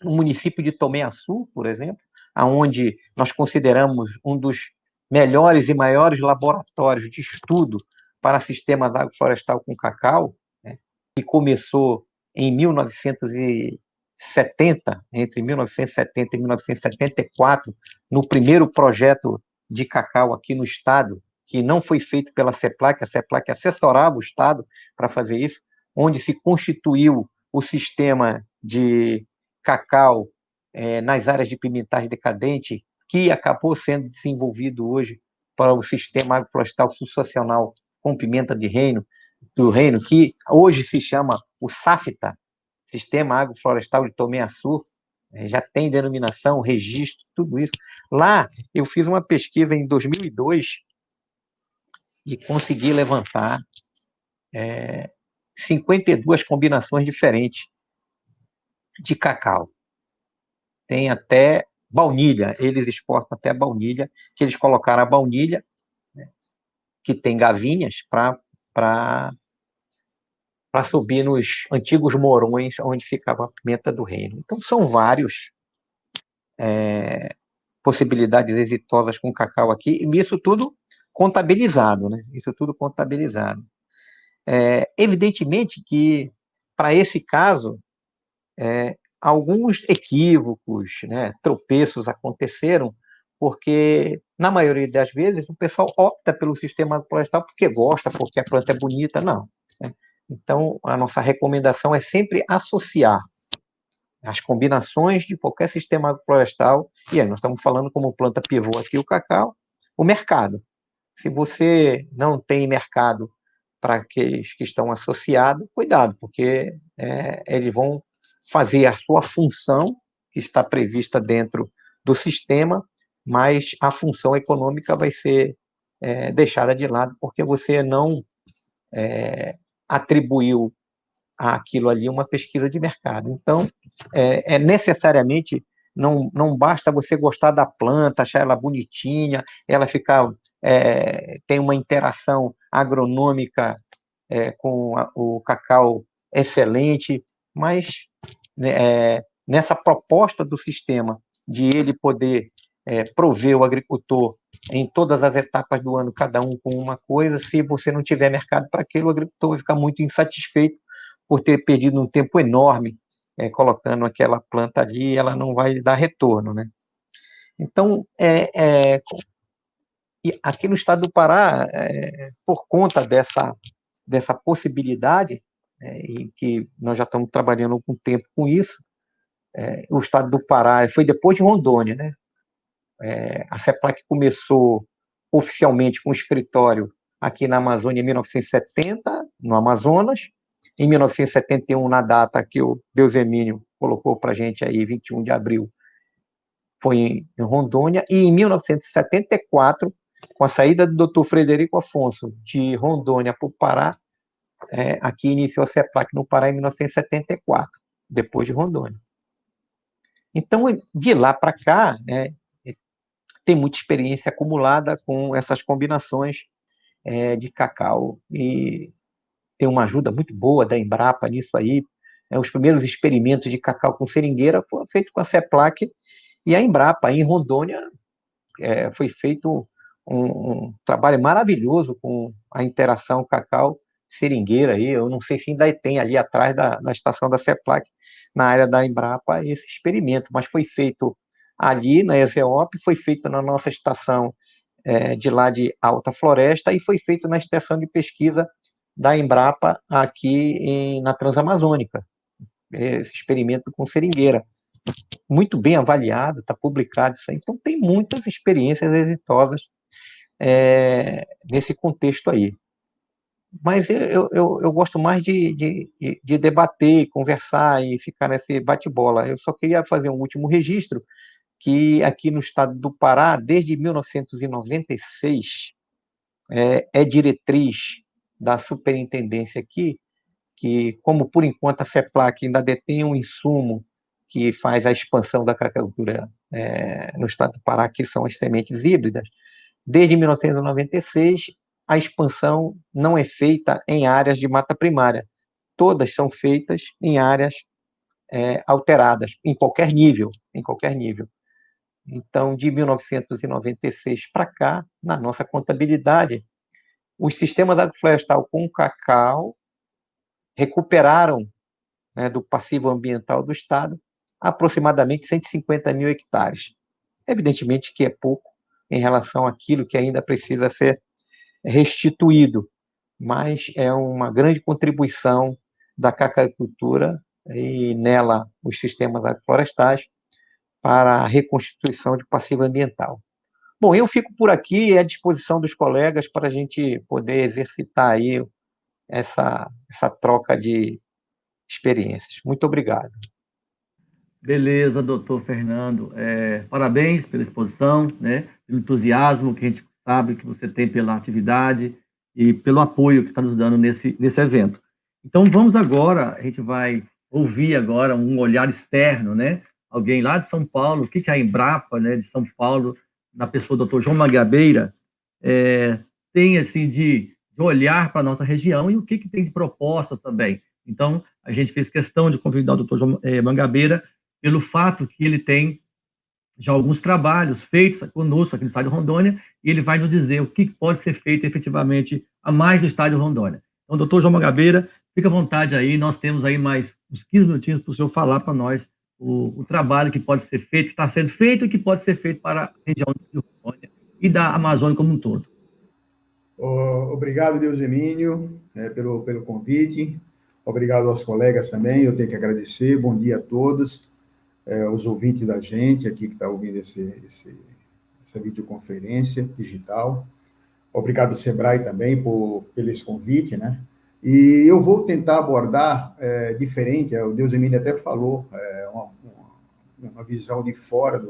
Speaker 4: no município de Tomé-Açu, por exemplo, aonde nós consideramos um dos melhores e maiores laboratórios de estudo para sistemas agroflorestal com cacau, né, que começou em 1970, entre 1970 e 1974, no primeiro projeto de cacau aqui no estado, que não foi feito pela CEPLAC, a CEPLAC assessorava o estado para fazer isso, onde se constituiu o sistema de cacau nas áreas de pimentais decadente, que acabou sendo desenvolvido hoje para o sistema agroflorestal substancial com pimenta do reino, que hoje se chama o SAFTA, Sistema Agroflorestal de Tomé-Açu, já tem denominação, registro, tudo isso. Lá, eu fiz uma pesquisa em 2002 e consegui levantar 52 combinações diferentes de cacau. Tem até baunilha, eles exportam até baunilha, que eles colocaram a baunilha, né, que tem gavinhas, para subir nos antigos morões onde ficava a pimenta do reino. Então, são vários possibilidades exitosas com cacau aqui, e isso tudo contabilizado, né? Isso tudo contabilizado. Evidentemente que, para esse caso, alguns equívocos, né, tropeços aconteceram, porque, na maioria das vezes, o pessoal opta pelo sistema agroflorestal porque gosta, porque a planta é bonita, não. Né? Então, a nossa recomendação é sempre associar as combinações de qualquer sistema agroflorestal, e aí nós estamos falando como planta pivô aqui, o cacau, o mercado. Se você não tem mercado para aqueles que estão associados, cuidado, porque eles vão fazer a sua função, que está prevista dentro do sistema, mas a função econômica vai ser deixada de lado, porque você não atribuiu àquilo ali uma pesquisa de mercado. Então, necessariamente, não basta você gostar da planta, achar ela bonitinha, ela ficar, tem uma interação agronômica com o cacau excelente, mas nessa proposta do sistema de ele poder prover o agricultor em todas as etapas do ano, cada um com uma coisa, se você não tiver mercado para aquilo, o agricultor vai ficar muito insatisfeito por ter perdido um tempo enorme colocando aquela planta ali, ela não vai dar retorno, né? Então, aqui no estado do Pará, por conta dessa possibilidade, e que nós já estamos trabalhando há algum tempo com isso, o estado do Pará foi depois de Rondônia, né? A CEPLAC começou oficialmente com o escritório aqui na Amazônia em 1970, no Amazonas. Em 1971, na data que o Deus Emílio colocou para a gente aí, 21 de abril, foi em Rondônia. E em 1974, com a saída do Dr. Frederico Afonso de Rondônia para o Pará, aqui iniciou a CEPLAC no Pará em 1974, depois de Rondônia. Então, de lá para cá, tem muita experiência acumulada com essas combinações de cacau. E tem uma ajuda muito boa da Embrapa nisso aí. Os primeiros experimentos de cacau com seringueira foram feitos com a CEPLAC e a Embrapa. Aí em Rondônia foi feito um trabalho maravilhoso com a interação cacau-seringueira. Aí. Eu não sei se ainda tem ali atrás da estação da CEPLAC, na área da Embrapa, esse experimento, mas foi feito ali na ESEOP, foi feito na nossa estação de lá de Alta Floresta e foi feito na estação de pesquisa da Embrapa aqui na Transamazônica, esse experimento com seringueira. Muito bem avaliado, está publicado isso aí. Então, tem muitas experiências exitosas nesse contexto aí. Mas eu gosto mais de debater, conversar e ficar nesse bate-bola. Eu só queria fazer um último registro, que aqui no estado do Pará, desde 1996, é diretriz da superintendência aqui, que, como por enquanto a CEPLAC ainda detém um insumo que faz a expansão da cacaucultura no estado do Pará, que são as sementes híbridas, desde 1996 a expansão não é feita em áreas de mata primária, todas são feitas em áreas alteradas, em qualquer nível, em qualquer nível. Então, de 1996 para cá, na nossa contabilidade, os sistemas agroflorestal com cacau recuperaram, do passivo ambiental do Estado, aproximadamente 150 mil hectares. Evidentemente que é pouco em relação àquilo que ainda precisa ser restituído, mas é uma grande contribuição da cacaucultura e nela os sistemas agroflorestais para a reconstituição de passivo ambiental. Bom, eu fico por aqui à disposição dos colegas para a gente poder exercitar aí essa troca de experiências. Muito obrigado.
Speaker 2: Beleza, doutor Fernando. Parabéns pela exposição, né? Pelo entusiasmo que a gente sabe que você tem pela atividade e pelo apoio que está nos dando nesse evento. Então, vamos agora, a gente vai ouvir agora um olhar externo, né? Alguém lá de São Paulo, o que é a Embrapa, né, de São Paulo, na pessoa do Dr. João Mangabeira, tem assim de olhar para a nossa região e o que tem de propostas também. Então, a gente fez questão de convidar o Dr. João Mangabeira pelo fato que ele tem já alguns trabalhos feitos conosco aqui no Estado de Rondônia, e ele vai nos dizer o que pode ser feito efetivamente a mais no Estado de Rondônia. Então, doutor João Mangabeira, fica à vontade aí, nós temos aí mais uns 15 minutinhos para o senhor falar para nós o trabalho que pode ser feito, que está sendo feito e que pode ser feito para a região de Rondônia e da Amazônia como um todo.
Speaker 5: Obrigado, Deusemínio, pelo convite. Obrigado aos colegas também, eu tenho que agradecer. Bom dia a todos, os ouvintes da gente aqui que está ouvindo essa videoconferência digital. Obrigado, Sebrae, também, pelo esse convite, né? E eu vou tentar abordar diferente, o Deusemínio até falou, uma visão de fora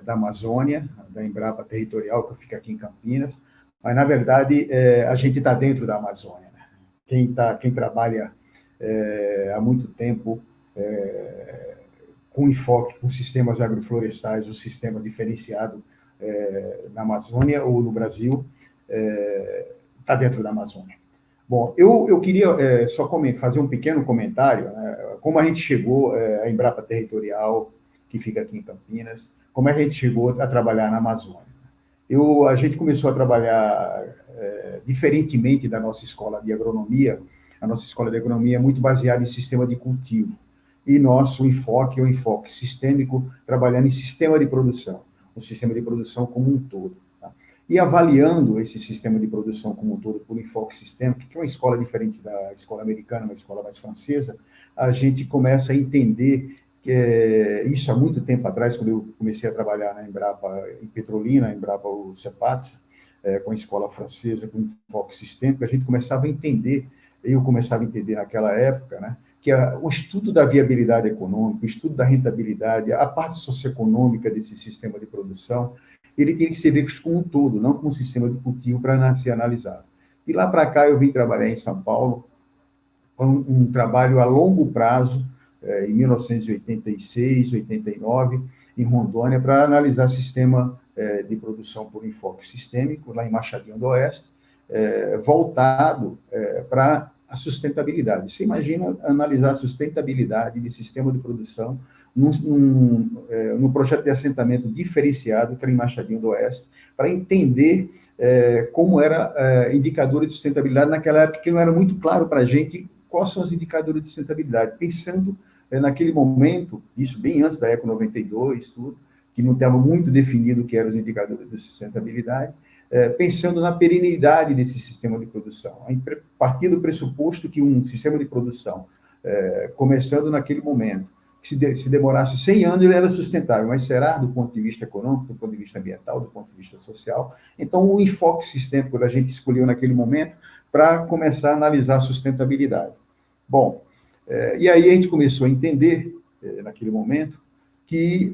Speaker 5: da Amazônia, da Embrapa Territorial, que fica aqui em Campinas, mas, na verdade, a gente está dentro da Amazônia. Né? Quem trabalha há muito tempo com enfoque com sistemas agroflorestais, o sistema diferenciado na Amazônia ou no Brasil, está dentro da Amazônia. Bom, eu queria só fazer um pequeno comentário, né? Como a gente chegou à Embrapa Territorial, que fica aqui em Campinas, como a gente chegou a trabalhar na Amazônia. A gente começou a trabalhar diferentemente da nossa escola de agronomia. A nossa escola de agronomia é muito baseada em sistema de cultivo. E nosso enfoque é um enfoque sistêmico, trabalhando em sistema de produção, o sistema de produção como um todo. Tá? E avaliando esse sistema de produção como um todo por enfoque sistêmico, que é uma escola diferente da escola americana, uma escola mais francesa, a gente começa a entender isso há muito tempo atrás, quando eu comecei a trabalhar na Embrapa, em Petrolina, Embrapa o CEPATS, com a escola francesa, com enfoque sistêmico, a gente começava a entender, eu começava a entender naquela época, né, que o estudo da viabilidade econômica, o estudo da rentabilidade, a parte socioeconômica desse sistema de produção, ele tem que ser visto como um todo, não como um sistema de cultivo para ser analisado. E lá para cá eu vim trabalhar em São Paulo, um trabalho a longo prazo, em 1986, 89, em Rondônia, para analisar sistema de produção por enfoque sistêmico, lá em Machadinho do Oeste, voltado para a sustentabilidade. Você imagina analisar a sustentabilidade de sistema de produção num projeto de assentamento diferenciado, que era em Machadinho do Oeste, para entender como era indicador de sustentabilidade naquela época, que não era muito claro para a gente quais são os indicadores de sustentabilidade. Pensando naquele momento, isso bem antes da Eco 92, tudo, que não estava muito definido o que eram os indicadores de sustentabilidade, pensando na perenidade desse sistema de produção. A partir do pressuposto que um sistema de produção, começando naquele momento, que se demorasse 100 anos, ele era sustentável, mas será do ponto de vista econômico, do ponto de vista ambiental, do ponto de vista social? Então, o enfoque sistêmico que a gente escolheu naquele momento para começar a analisar a sustentabilidade. Bom, e aí a gente começou a entender, naquele momento, que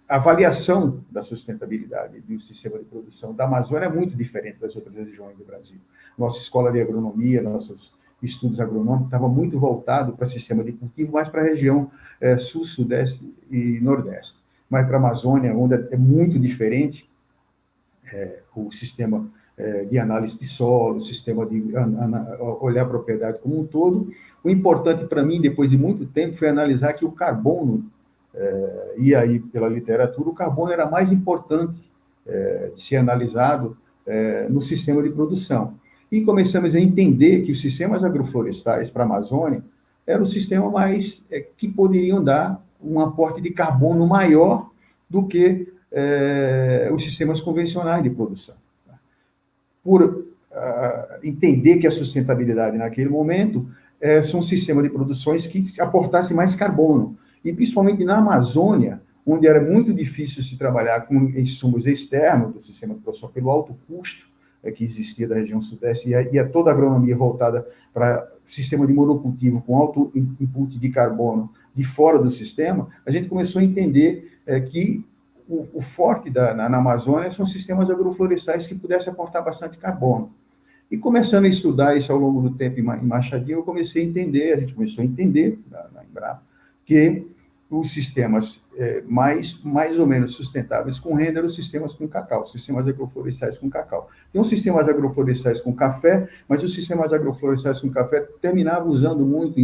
Speaker 5: a avaliação da sustentabilidade do sistema de produção da Amazônia é muito diferente das outras regiões do Brasil. Nossa escola de agronomia, nossos estudos agronômicos estavam muito voltados para o sistema de cultivo, mais para a região sul, sudeste e nordeste. Mas para a Amazônia, onde é muito diferente, o sistema de análise de solo, o sistema de olhar a propriedade como um todo. O importante para mim, depois de muito tempo, foi analisar que o carbono, e aí pela literatura, o carbono era mais importante de ser analisado no sistema de produção. E começamos a entender que os sistemas agroflorestais para a Amazônia eram o sistema mais que poderiam dar um aporte de carbono maior do que os sistemas convencionais de produção. Por entender que a sustentabilidade naquele momento são sistemas de produções que aportassem mais carbono. E principalmente na Amazônia, onde era muito difícil se trabalhar com insumos externos do sistema de produção pelo alto custo que existia da região sudeste, e toda a agronomia voltada para sistema de monocultivo com alto input de carbono de fora do sistema, a gente começou a entender que o forte na Amazônia são sistemas agroflorestais que pudessem aportar bastante carbono. E começando a estudar isso ao longo do tempo em Machadinho, a gente começou a entender, na Embrapa, que os sistemas mais ou menos sustentáveis com renda eram os sistemas com cacau, sistemas agroflorestais com cacau. Tem uns sistemas agroflorestais com café, mas os sistemas agroflorestais com café terminavam usando muito,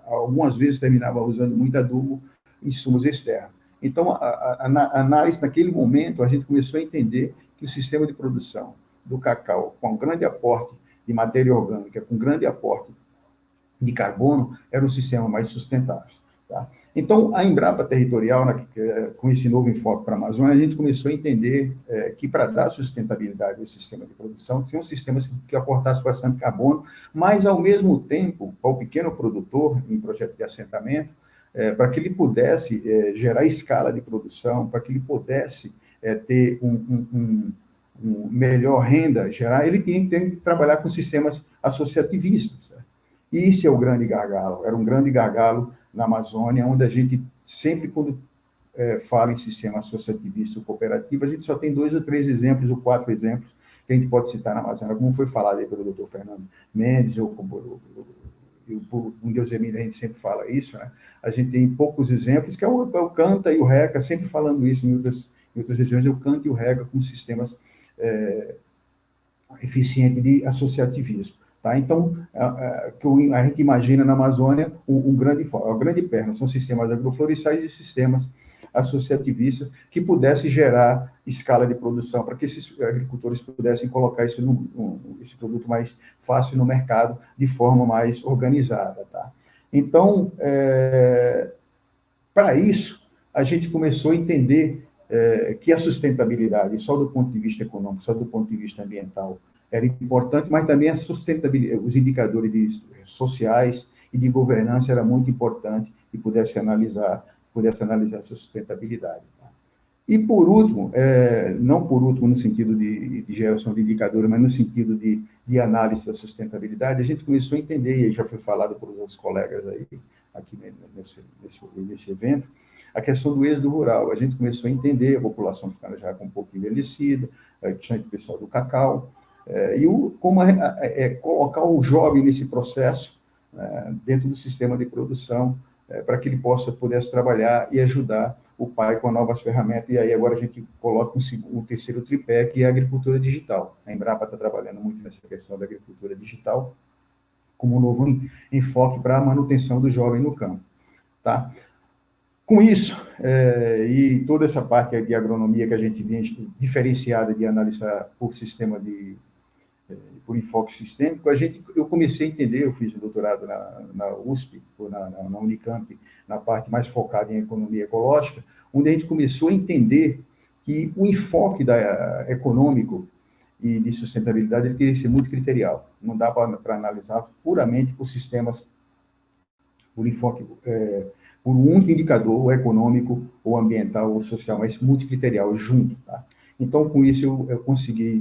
Speaker 5: algumas vezes terminavam usando muito adubo, insumos externos. Então, a análise, naquele momento, a gente começou a entender que o sistema de produção do cacau, com um grande aporte de matéria orgânica, com grande aporte de carbono, era o sistema mais sustentável. Tá? Então, a Embrapa Territorial, com esse novo enfoque para a Amazônia, a gente começou a entender que para dar sustentabilidade ao sistema de produção, tinham sistemas que aportassem bastante carbono, mas, ao mesmo tempo, para o pequeno produtor, em projeto de assentamento, para que ele pudesse gerar escala de produção, para que ele pudesse ter melhor renda gerar, ele tem que trabalhar com sistemas associativistas. Certo? E esse é o grande gargalo, era um grande gargalo na Amazônia, onde a gente sempre, quando fala em sistema associativista ou cooperativo, a gente só tem 2 ou 3 exemplos, ou 4 exemplos, que a gente pode citar na Amazônia, como foi falado aí pelo doutor Fernando Mendes, ou por um Deus Emílio, a gente sempre fala isso, né? A gente tem poucos exemplos, que é o Canta e o Reca, sempre falando isso em outras regiões, o Canta e o Reca com sistemas eficientes de associativismo. Tá? Então, a gente imagina na Amazônia a grande perna, são sistemas agroflorestais e sistemas associativistas que pudessem gerar escala de produção para que esses agricultores pudessem colocar esse produto mais fácil no mercado de forma mais organizada. Tá? Então, para isso, a gente começou a entender que a sustentabilidade, só do ponto de vista econômico, só do ponto de vista ambiental, era importante, mas também a sustentabilidade, os indicadores sociais e de governança era muito importante e pudesse analisar a sustentabilidade. Tá? E, por último, não por último no sentido de geração de indicadores, mas no sentido de análise da sustentabilidade, a gente começou a entender, e já foi falado por outros colegas aí, aqui nesse evento, a questão do êxodo rural. A gente começou a entender, a população ficando já um pouco envelhecida, principalmente o pessoal do cacau, como colocar o jovem nesse processo, dentro do sistema de produção, para que ele pudesse trabalhar e ajudar o pai com novas ferramentas. E aí agora a gente coloca um terceiro tripé, que é a agricultura digital. A Embrapa está trabalhando muito nessa questão da agricultura digital, como um novo enfoque para a manutenção do jovem no campo. Tá? Com isso, e toda essa parte de agronomia que a gente vem diferenciada de analisar por sistema por enfoque sistêmico, eu comecei a entender, eu fiz o doutorado na USP, ou na Unicamp, na parte mais focada em economia ecológica, onde a gente começou a entender que o enfoque econômico e de sustentabilidade ele teria que ser muito criterial. Não dá para analisar puramente por sistemas, por enfoque, por um único indicador, ou econômico, ou ambiental, ou social, mas multicriterial, junto, tá? Então, com isso,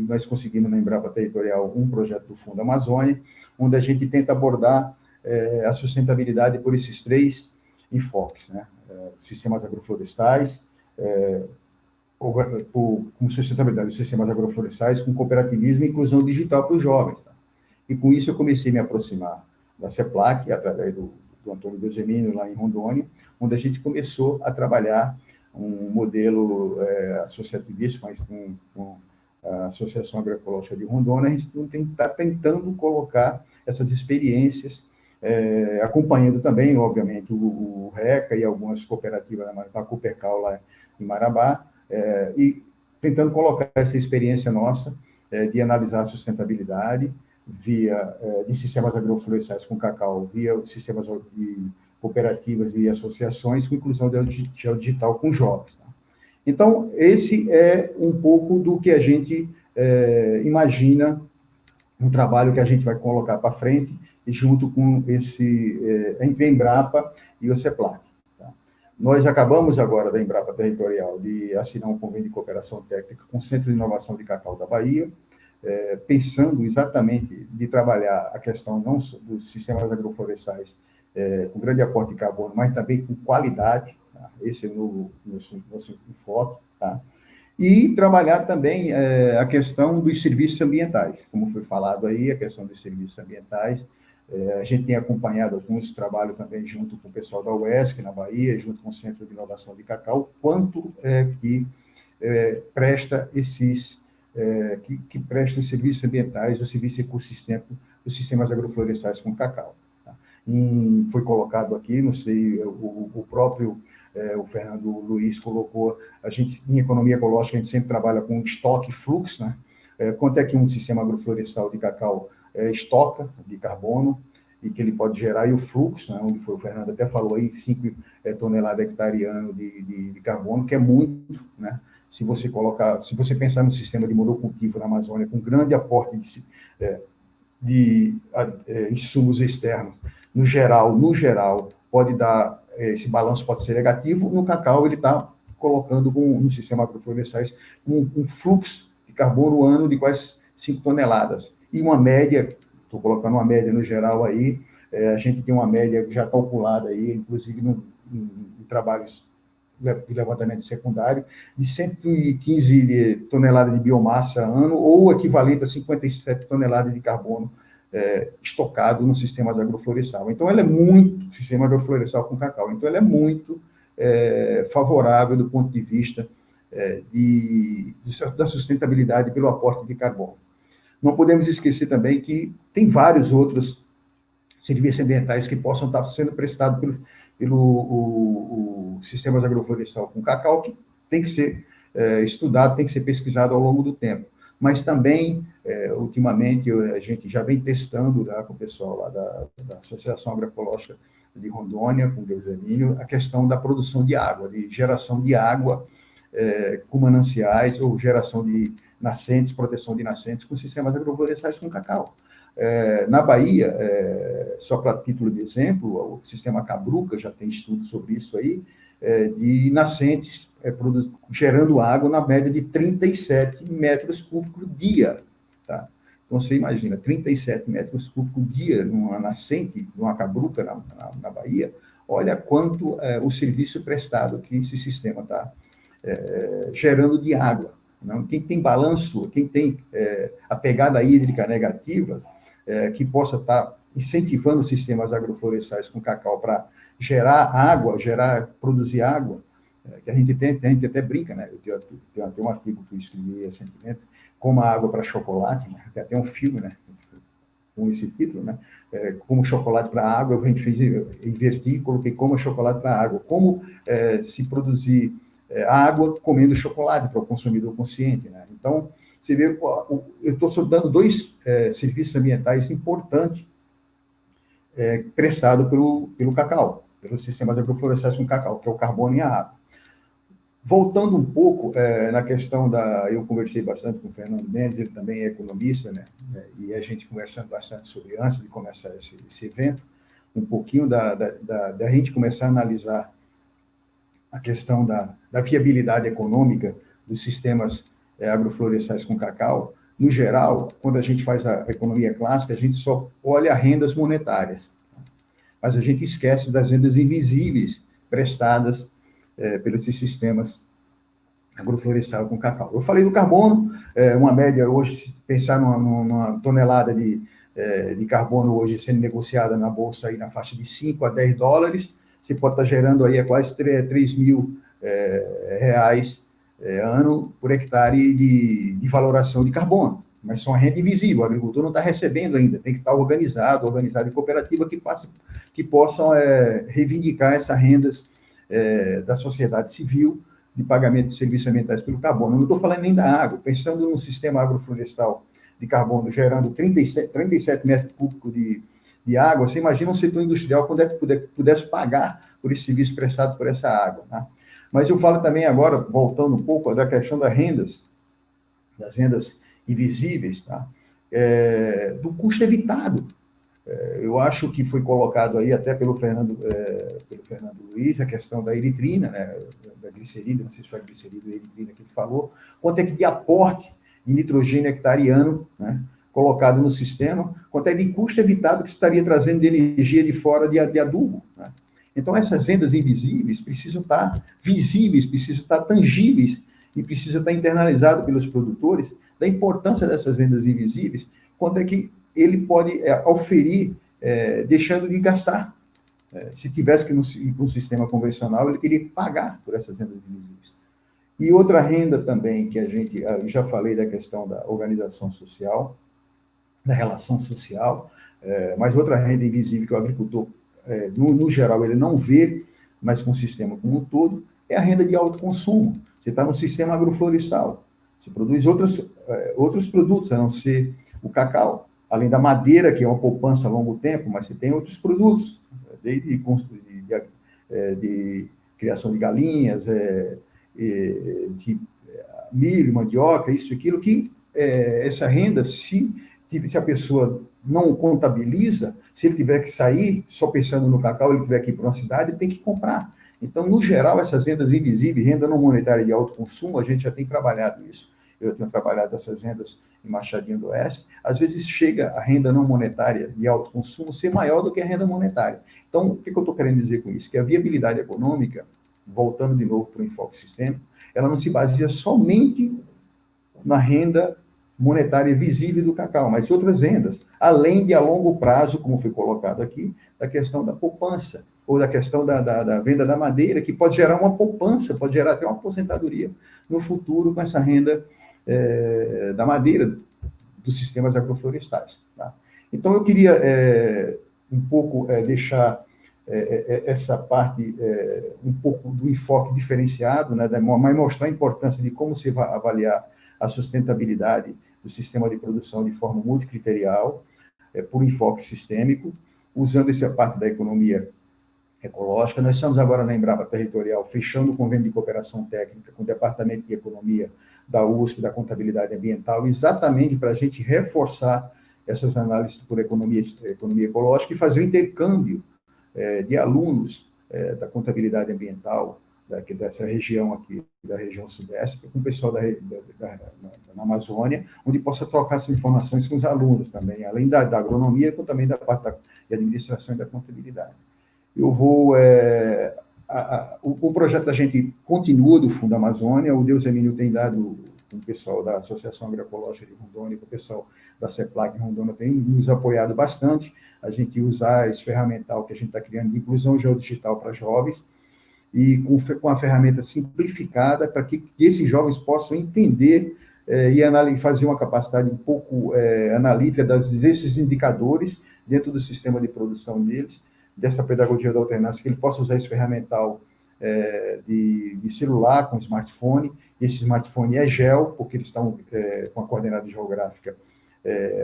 Speaker 5: nós conseguimos na Embrapa Territorial um projeto do Fundo Amazônia, onde a gente tenta abordar a sustentabilidade por esses 3 enfoques, né? Sistemas agroflorestais, com sustentabilidade dos sistemas agroflorestais, com cooperativismo e inclusão digital para os jovens. Tá? E com isso eu comecei a me aproximar da CEPLAC, através do Antônio Desemínio, lá em Rondônia, onde a gente começou a trabalhar um modelo associativista, mas com a Associação Agroecológica de Rondônia, a gente está tentando colocar essas experiências, acompanhando também, obviamente, o RECA e algumas cooperativas, a Coopercal lá em Marabá, e tentando colocar essa experiência nossa de analisar a sustentabilidade de sistemas agroflorestais com cacau, via sistemas de cooperativas e associações, com inclusão do digital com jovens. Tá? Então, esse é um pouco do que a gente imagina, um trabalho que a gente vai colocar para frente, e junto com entre a Embrapa e o CEPLAC. Tá? Nós acabamos agora, da Embrapa Territorial, de assinar um convênio de cooperação técnica com o Centro de Inovação de Cacau da Bahia, pensando exatamente de trabalhar a questão não dos sistemas agroflorestais com grande aporte de carbono, mas também com qualidade, tá? Esse é o nosso enfoque, tá? E trabalhar também a questão dos serviços ambientais, como foi falado aí, a questão dos serviços ambientais. A gente tem acompanhado alguns trabalhos também junto com o pessoal da UESC, na Bahia, junto com o Centro de Inovação de Cacau, quanto que presta que prestam serviços ambientais, os serviços ecossistêmicos, os sistemas agroflorestais com cacau. Tá? Foi colocado aqui, não sei, o próprio o Fernando Luiz colocou, a gente, em economia ecológica, a gente sempre trabalha com estoque e fluxo, né? Quanto é que um sistema agroflorestal de cacau estoca de carbono, e que ele pode gerar, e o fluxo, né, onde o Fernando até falou aí, 5 toneladas hectare ano de carbono, que é muito, né? Se você pensar no sistema de monocultivo na Amazônia, com grande aporte de insumos externos, no geral, pode dar, esse balanço pode ser negativo. No cacau, ele está colocando no sistema agroflorestais um fluxo de carbono ano de quase 5 toneladas. E uma média, estou colocando uma média no geral aí, a gente tem uma média já calculada aí, inclusive em trabalhos de levantamento secundário, de 115 toneladas de biomassa ano, ou equivalente a 57 toneladas de carbono estocado nos sistemas agroflorestais. Então, sistema agroflorestal com cacau, então ela é muito favorável do ponto de vista da sustentabilidade pelo aporte de carbono. Não podemos esquecer também que tem vários outros serviços ambientais que possam estar sendo prestados pelo sistemas agroflorestal com cacau, que tem que ser estudado, tem que ser pesquisado ao longo do tempo. Mas também, ultimamente, a gente já vem testando com o pessoal lá da Associação Agroecológica de Rondônia, com o Desemínio, a questão da produção de água, de geração de água com mananciais, ou geração de nascentes, proteção de nascentes, com sistemas agroflorestais com cacau. Na Bahia, só para título de exemplo, o sistema Cabruca já tem estudo sobre isso aí, de nascentes gerando água na média de 37 metros cúbicos dia. Tá? Então, você imagina, 37 metros cúbicos dia numa nascente, numa Cabruca na Bahia, olha quanto o serviço prestado que esse sistema está gerando de água. Não? Quem tem balanço, quem tem a pegada hídrica negativa, que possa estar incentivando sistemas agroflorestais com cacau para gerar água, produzir água, que a gente até brinca, né? Eu tenho um artigo que eu escrevi recentemente, Como a Água para Chocolate, né? Tem até um filme, né? Com esse título, né? Como chocolate para água, a gente fez, inverti, coloquei como chocolate para água. Como se produzir água comendo chocolate para o consumidor consciente, né? Então, você vê, eu estou dando dois serviços ambientais importantes prestados pelo cacau, pelos sistemas agroflorestais com cacau, que é o carbono e a água. Voltando um pouco na questão eu conversei bastante com o Fernando Mendes, ele também é economista, né? E a gente conversando bastante sobre, antes de começar esse evento, um pouquinho da gente começar a analisar a questão da viabilidade econômica dos sistemas agroflorestais com cacau. No geral, quando a gente faz a economia clássica, a gente só olha rendas monetárias, mas a gente esquece das rendas invisíveis prestadas pelos sistemas agroflorestais com cacau. Eu falei do carbono, uma média hoje, se pensar numa tonelada de carbono hoje sendo negociada na bolsa aí na faixa de 5 a 10 dólares, você pode estar gerando aí quase 3 mil reais ano por hectare de valoração de carbono. Mas são renda invisível, o agricultor não está recebendo ainda, tem que estar organizado em cooperativa que possam reivindicar essas rendas da sociedade civil de pagamento de serviços ambientais pelo carbono. Eu não estou falando nem da água, pensando no sistema agroflorestal de carbono gerando 37 metros cúbicos de água, você imagina um setor industrial quando é que pudesse pagar por esse serviço prestado por essa água, tá? Mas eu falo também agora, voltando um pouco da questão das rendas invisíveis, tá? Do custo evitado. Eu acho que foi colocado aí até pelo Fernando Luiz, a questão da eritrina, né, da glicerida, não sei se foi a glicerida ou a eritrina que ele falou, quanto é que de aporte de nitrogênio hectareano, né, colocado no sistema, quanto é de custo evitado que estaria trazendo de energia de fora de adubo, né? Então, essas rendas invisíveis precisam estar visíveis, precisam estar tangíveis e precisam estar internalizadas pelos produtores da importância dessas rendas invisíveis, quanto é que ele pode oferir, deixando de gastar. Se tivesse que ir para um sistema convencional, ele teria que pagar por essas rendas invisíveis. E outra renda também, que eu já falei da questão da organização social, da relação social, mas outra renda invisível que o agricultor, no geral, ele não vê, mas com o sistema como um todo, é a renda de autoconsumo. Você está no sistema agroflorestal, você produz outros produtos, a não ser o cacau, além da madeira, que é uma poupança a longo tempo, mas você tem outros produtos, desde de criação de galinhas, de milho, mandioca, isso e aquilo, que essa renda, se a pessoa não contabiliza, se ele tiver que sair só pensando no cacau, ele tiver que ir para uma cidade, ele tem que comprar. Então, no geral, essas rendas invisíveis, renda não monetária de autoconsumo, a gente já tem trabalhado isso. Eu tenho trabalhado essas rendas em Machadinho do Oeste. Às vezes chega a renda não monetária de autoconsumo ser maior do que a renda monetária. Então, o que eu estou querendo dizer com isso? Que a viabilidade econômica, voltando de novo para o enfoque sistêmico, ela não se baseia somente na renda monetária visível do cacau, mas outras rendas, além de a longo prazo, como foi colocado aqui, da questão da poupança, ou da questão da venda da madeira, que pode gerar uma poupança, pode gerar até uma aposentadoria no futuro com essa renda da madeira dos sistemas agroflorestais. Tá? Então, eu queria um pouco deixar essa parte um pouco do enfoque diferenciado, né, mas mostrar a importância de como se vai avaliar a sustentabilidade do sistema de produção de forma multicriterial, por enfoque sistêmico, usando essa parte da economia ecológica. Nós estamos agora na Embrapa Territorial, fechando o convênio de cooperação técnica com o Departamento de Economia da USP, da Contabilidade Ambiental, exatamente para a gente reforçar essas análises por economia ecológica e fazer o intercâmbio de alunos da Contabilidade Ambiental, dessa região aqui, da região sudeste, com o pessoal na Amazônia, onde possa trocar essas informações com os alunos também, além da agronomia, como também da parte de administração e da contabilidade. Eu vou... o projeto da gente continua do Fundo Amazônia, o Deus Emílio tem dado com o pessoal da Associação Agroecológica de Rondônia, com o pessoal da CEPLAC Rondônia, tem nos apoiado bastante a gente usar esse ferramental que a gente está criando de inclusão geodigital para jovens, e com a ferramenta simplificada para que esses jovens possam entender e fazer uma capacidade um pouco analítica desses indicadores dentro do sistema de produção deles, dessa pedagogia da alternância, que ele possa usar esse ferramental de celular com smartphone. Esse smartphone é gel, porque eles estão com a coordenada geográfica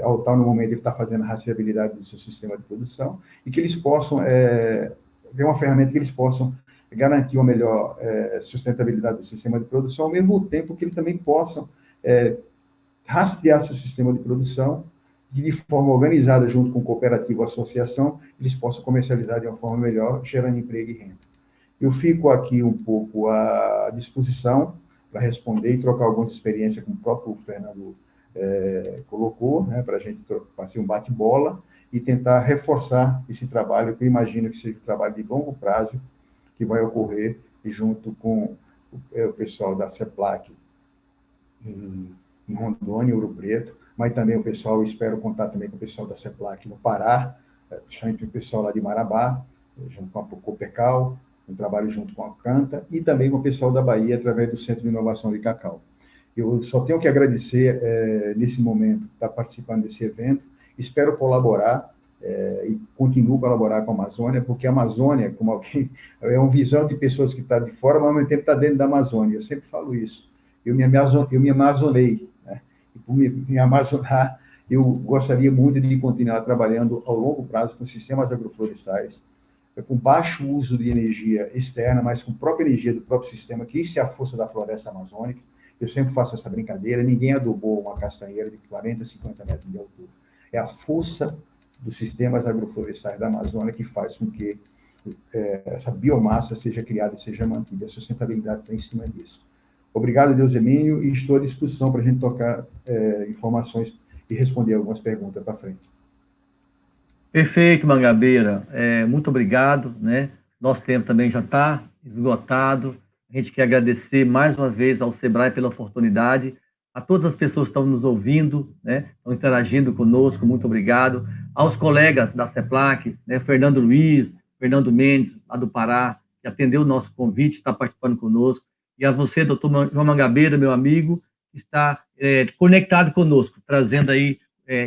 Speaker 5: ao tal no momento ele está fazendo a rastreabilidade do seu sistema de produção, e que eles possam ter uma ferramenta que eles possam garantir uma melhor sustentabilidade do sistema de produção, ao mesmo tempo que eles também possam rastrear seu sistema de produção, e de forma organizada, junto com cooperativa ou associação, eles possam comercializar de uma forma melhor, gerando emprego e renda. Eu fico aqui um pouco à disposição para responder e trocar algumas experiências, como o próprio Fernando colocou, né, para a gente fazer um bate-bola e tentar reforçar esse trabalho, que eu imagino que seja um trabalho de longo prazo, que vai ocorrer junto com o pessoal da CEPLAC em Rondônia, Ouro Preto, mas também o pessoal, espero contar também com o pessoal da CEPLAC no Pará, principalmente o pessoal lá de Marabá, junto com a Copecal, um trabalho junto com a Canta, e também com o pessoal da Bahia, através do Centro de Inovação de Cacau. Eu só tenho que agradecer, nesse momento, estar participando desse evento, espero colaborar, e continuo a colaborar com a Amazônia, porque a Amazônia, como alguém, é uma visão de pessoas que estão de fora, mas ao mesmo tempo está dentro da Amazônia. Eu sempre falo isso. Eu me amazonei, né? E por me amazonar, eu gostaria muito de continuar trabalhando ao longo prazo com sistemas agroflorestais, com baixo uso de energia externa, mas com própria energia do próprio sistema, que isso é a força da floresta amazônica. Eu sempre faço essa brincadeira, ninguém adubou uma castanheira de 40, 50 metros de altura. É a força dos sistemas agroflorestais da Amazônia que faz com que essa biomassa seja criada e seja mantida. A sustentabilidade está em cima disso. Obrigado, Deusmínio, e estou à disposição para a gente tocar informações e responder algumas perguntas para frente.
Speaker 2: Perfeito, Mangabeira. Muito obrigado, né? Nosso tempo também já está esgotado. A gente quer agradecer mais uma vez ao Sebrae pela oportunidade, a todas as pessoas que estão nos ouvindo, né? Estão interagindo conosco, muito obrigado. Aos colegas da CEPLAC, né? Fernando Luiz, Fernando Mendes, lá do Pará, que atendeu o nosso convite, está participando conosco. E a você, doutor João Mangabeira, meu amigo, que está conectado conosco, trazendo aí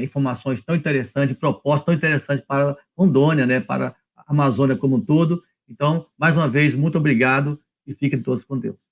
Speaker 2: informações tão interessantes, propostas tão interessantes para Rondônia, né? Para a Amazônia como um todo. Então, mais uma vez, muito obrigado e fiquem todos com Deus.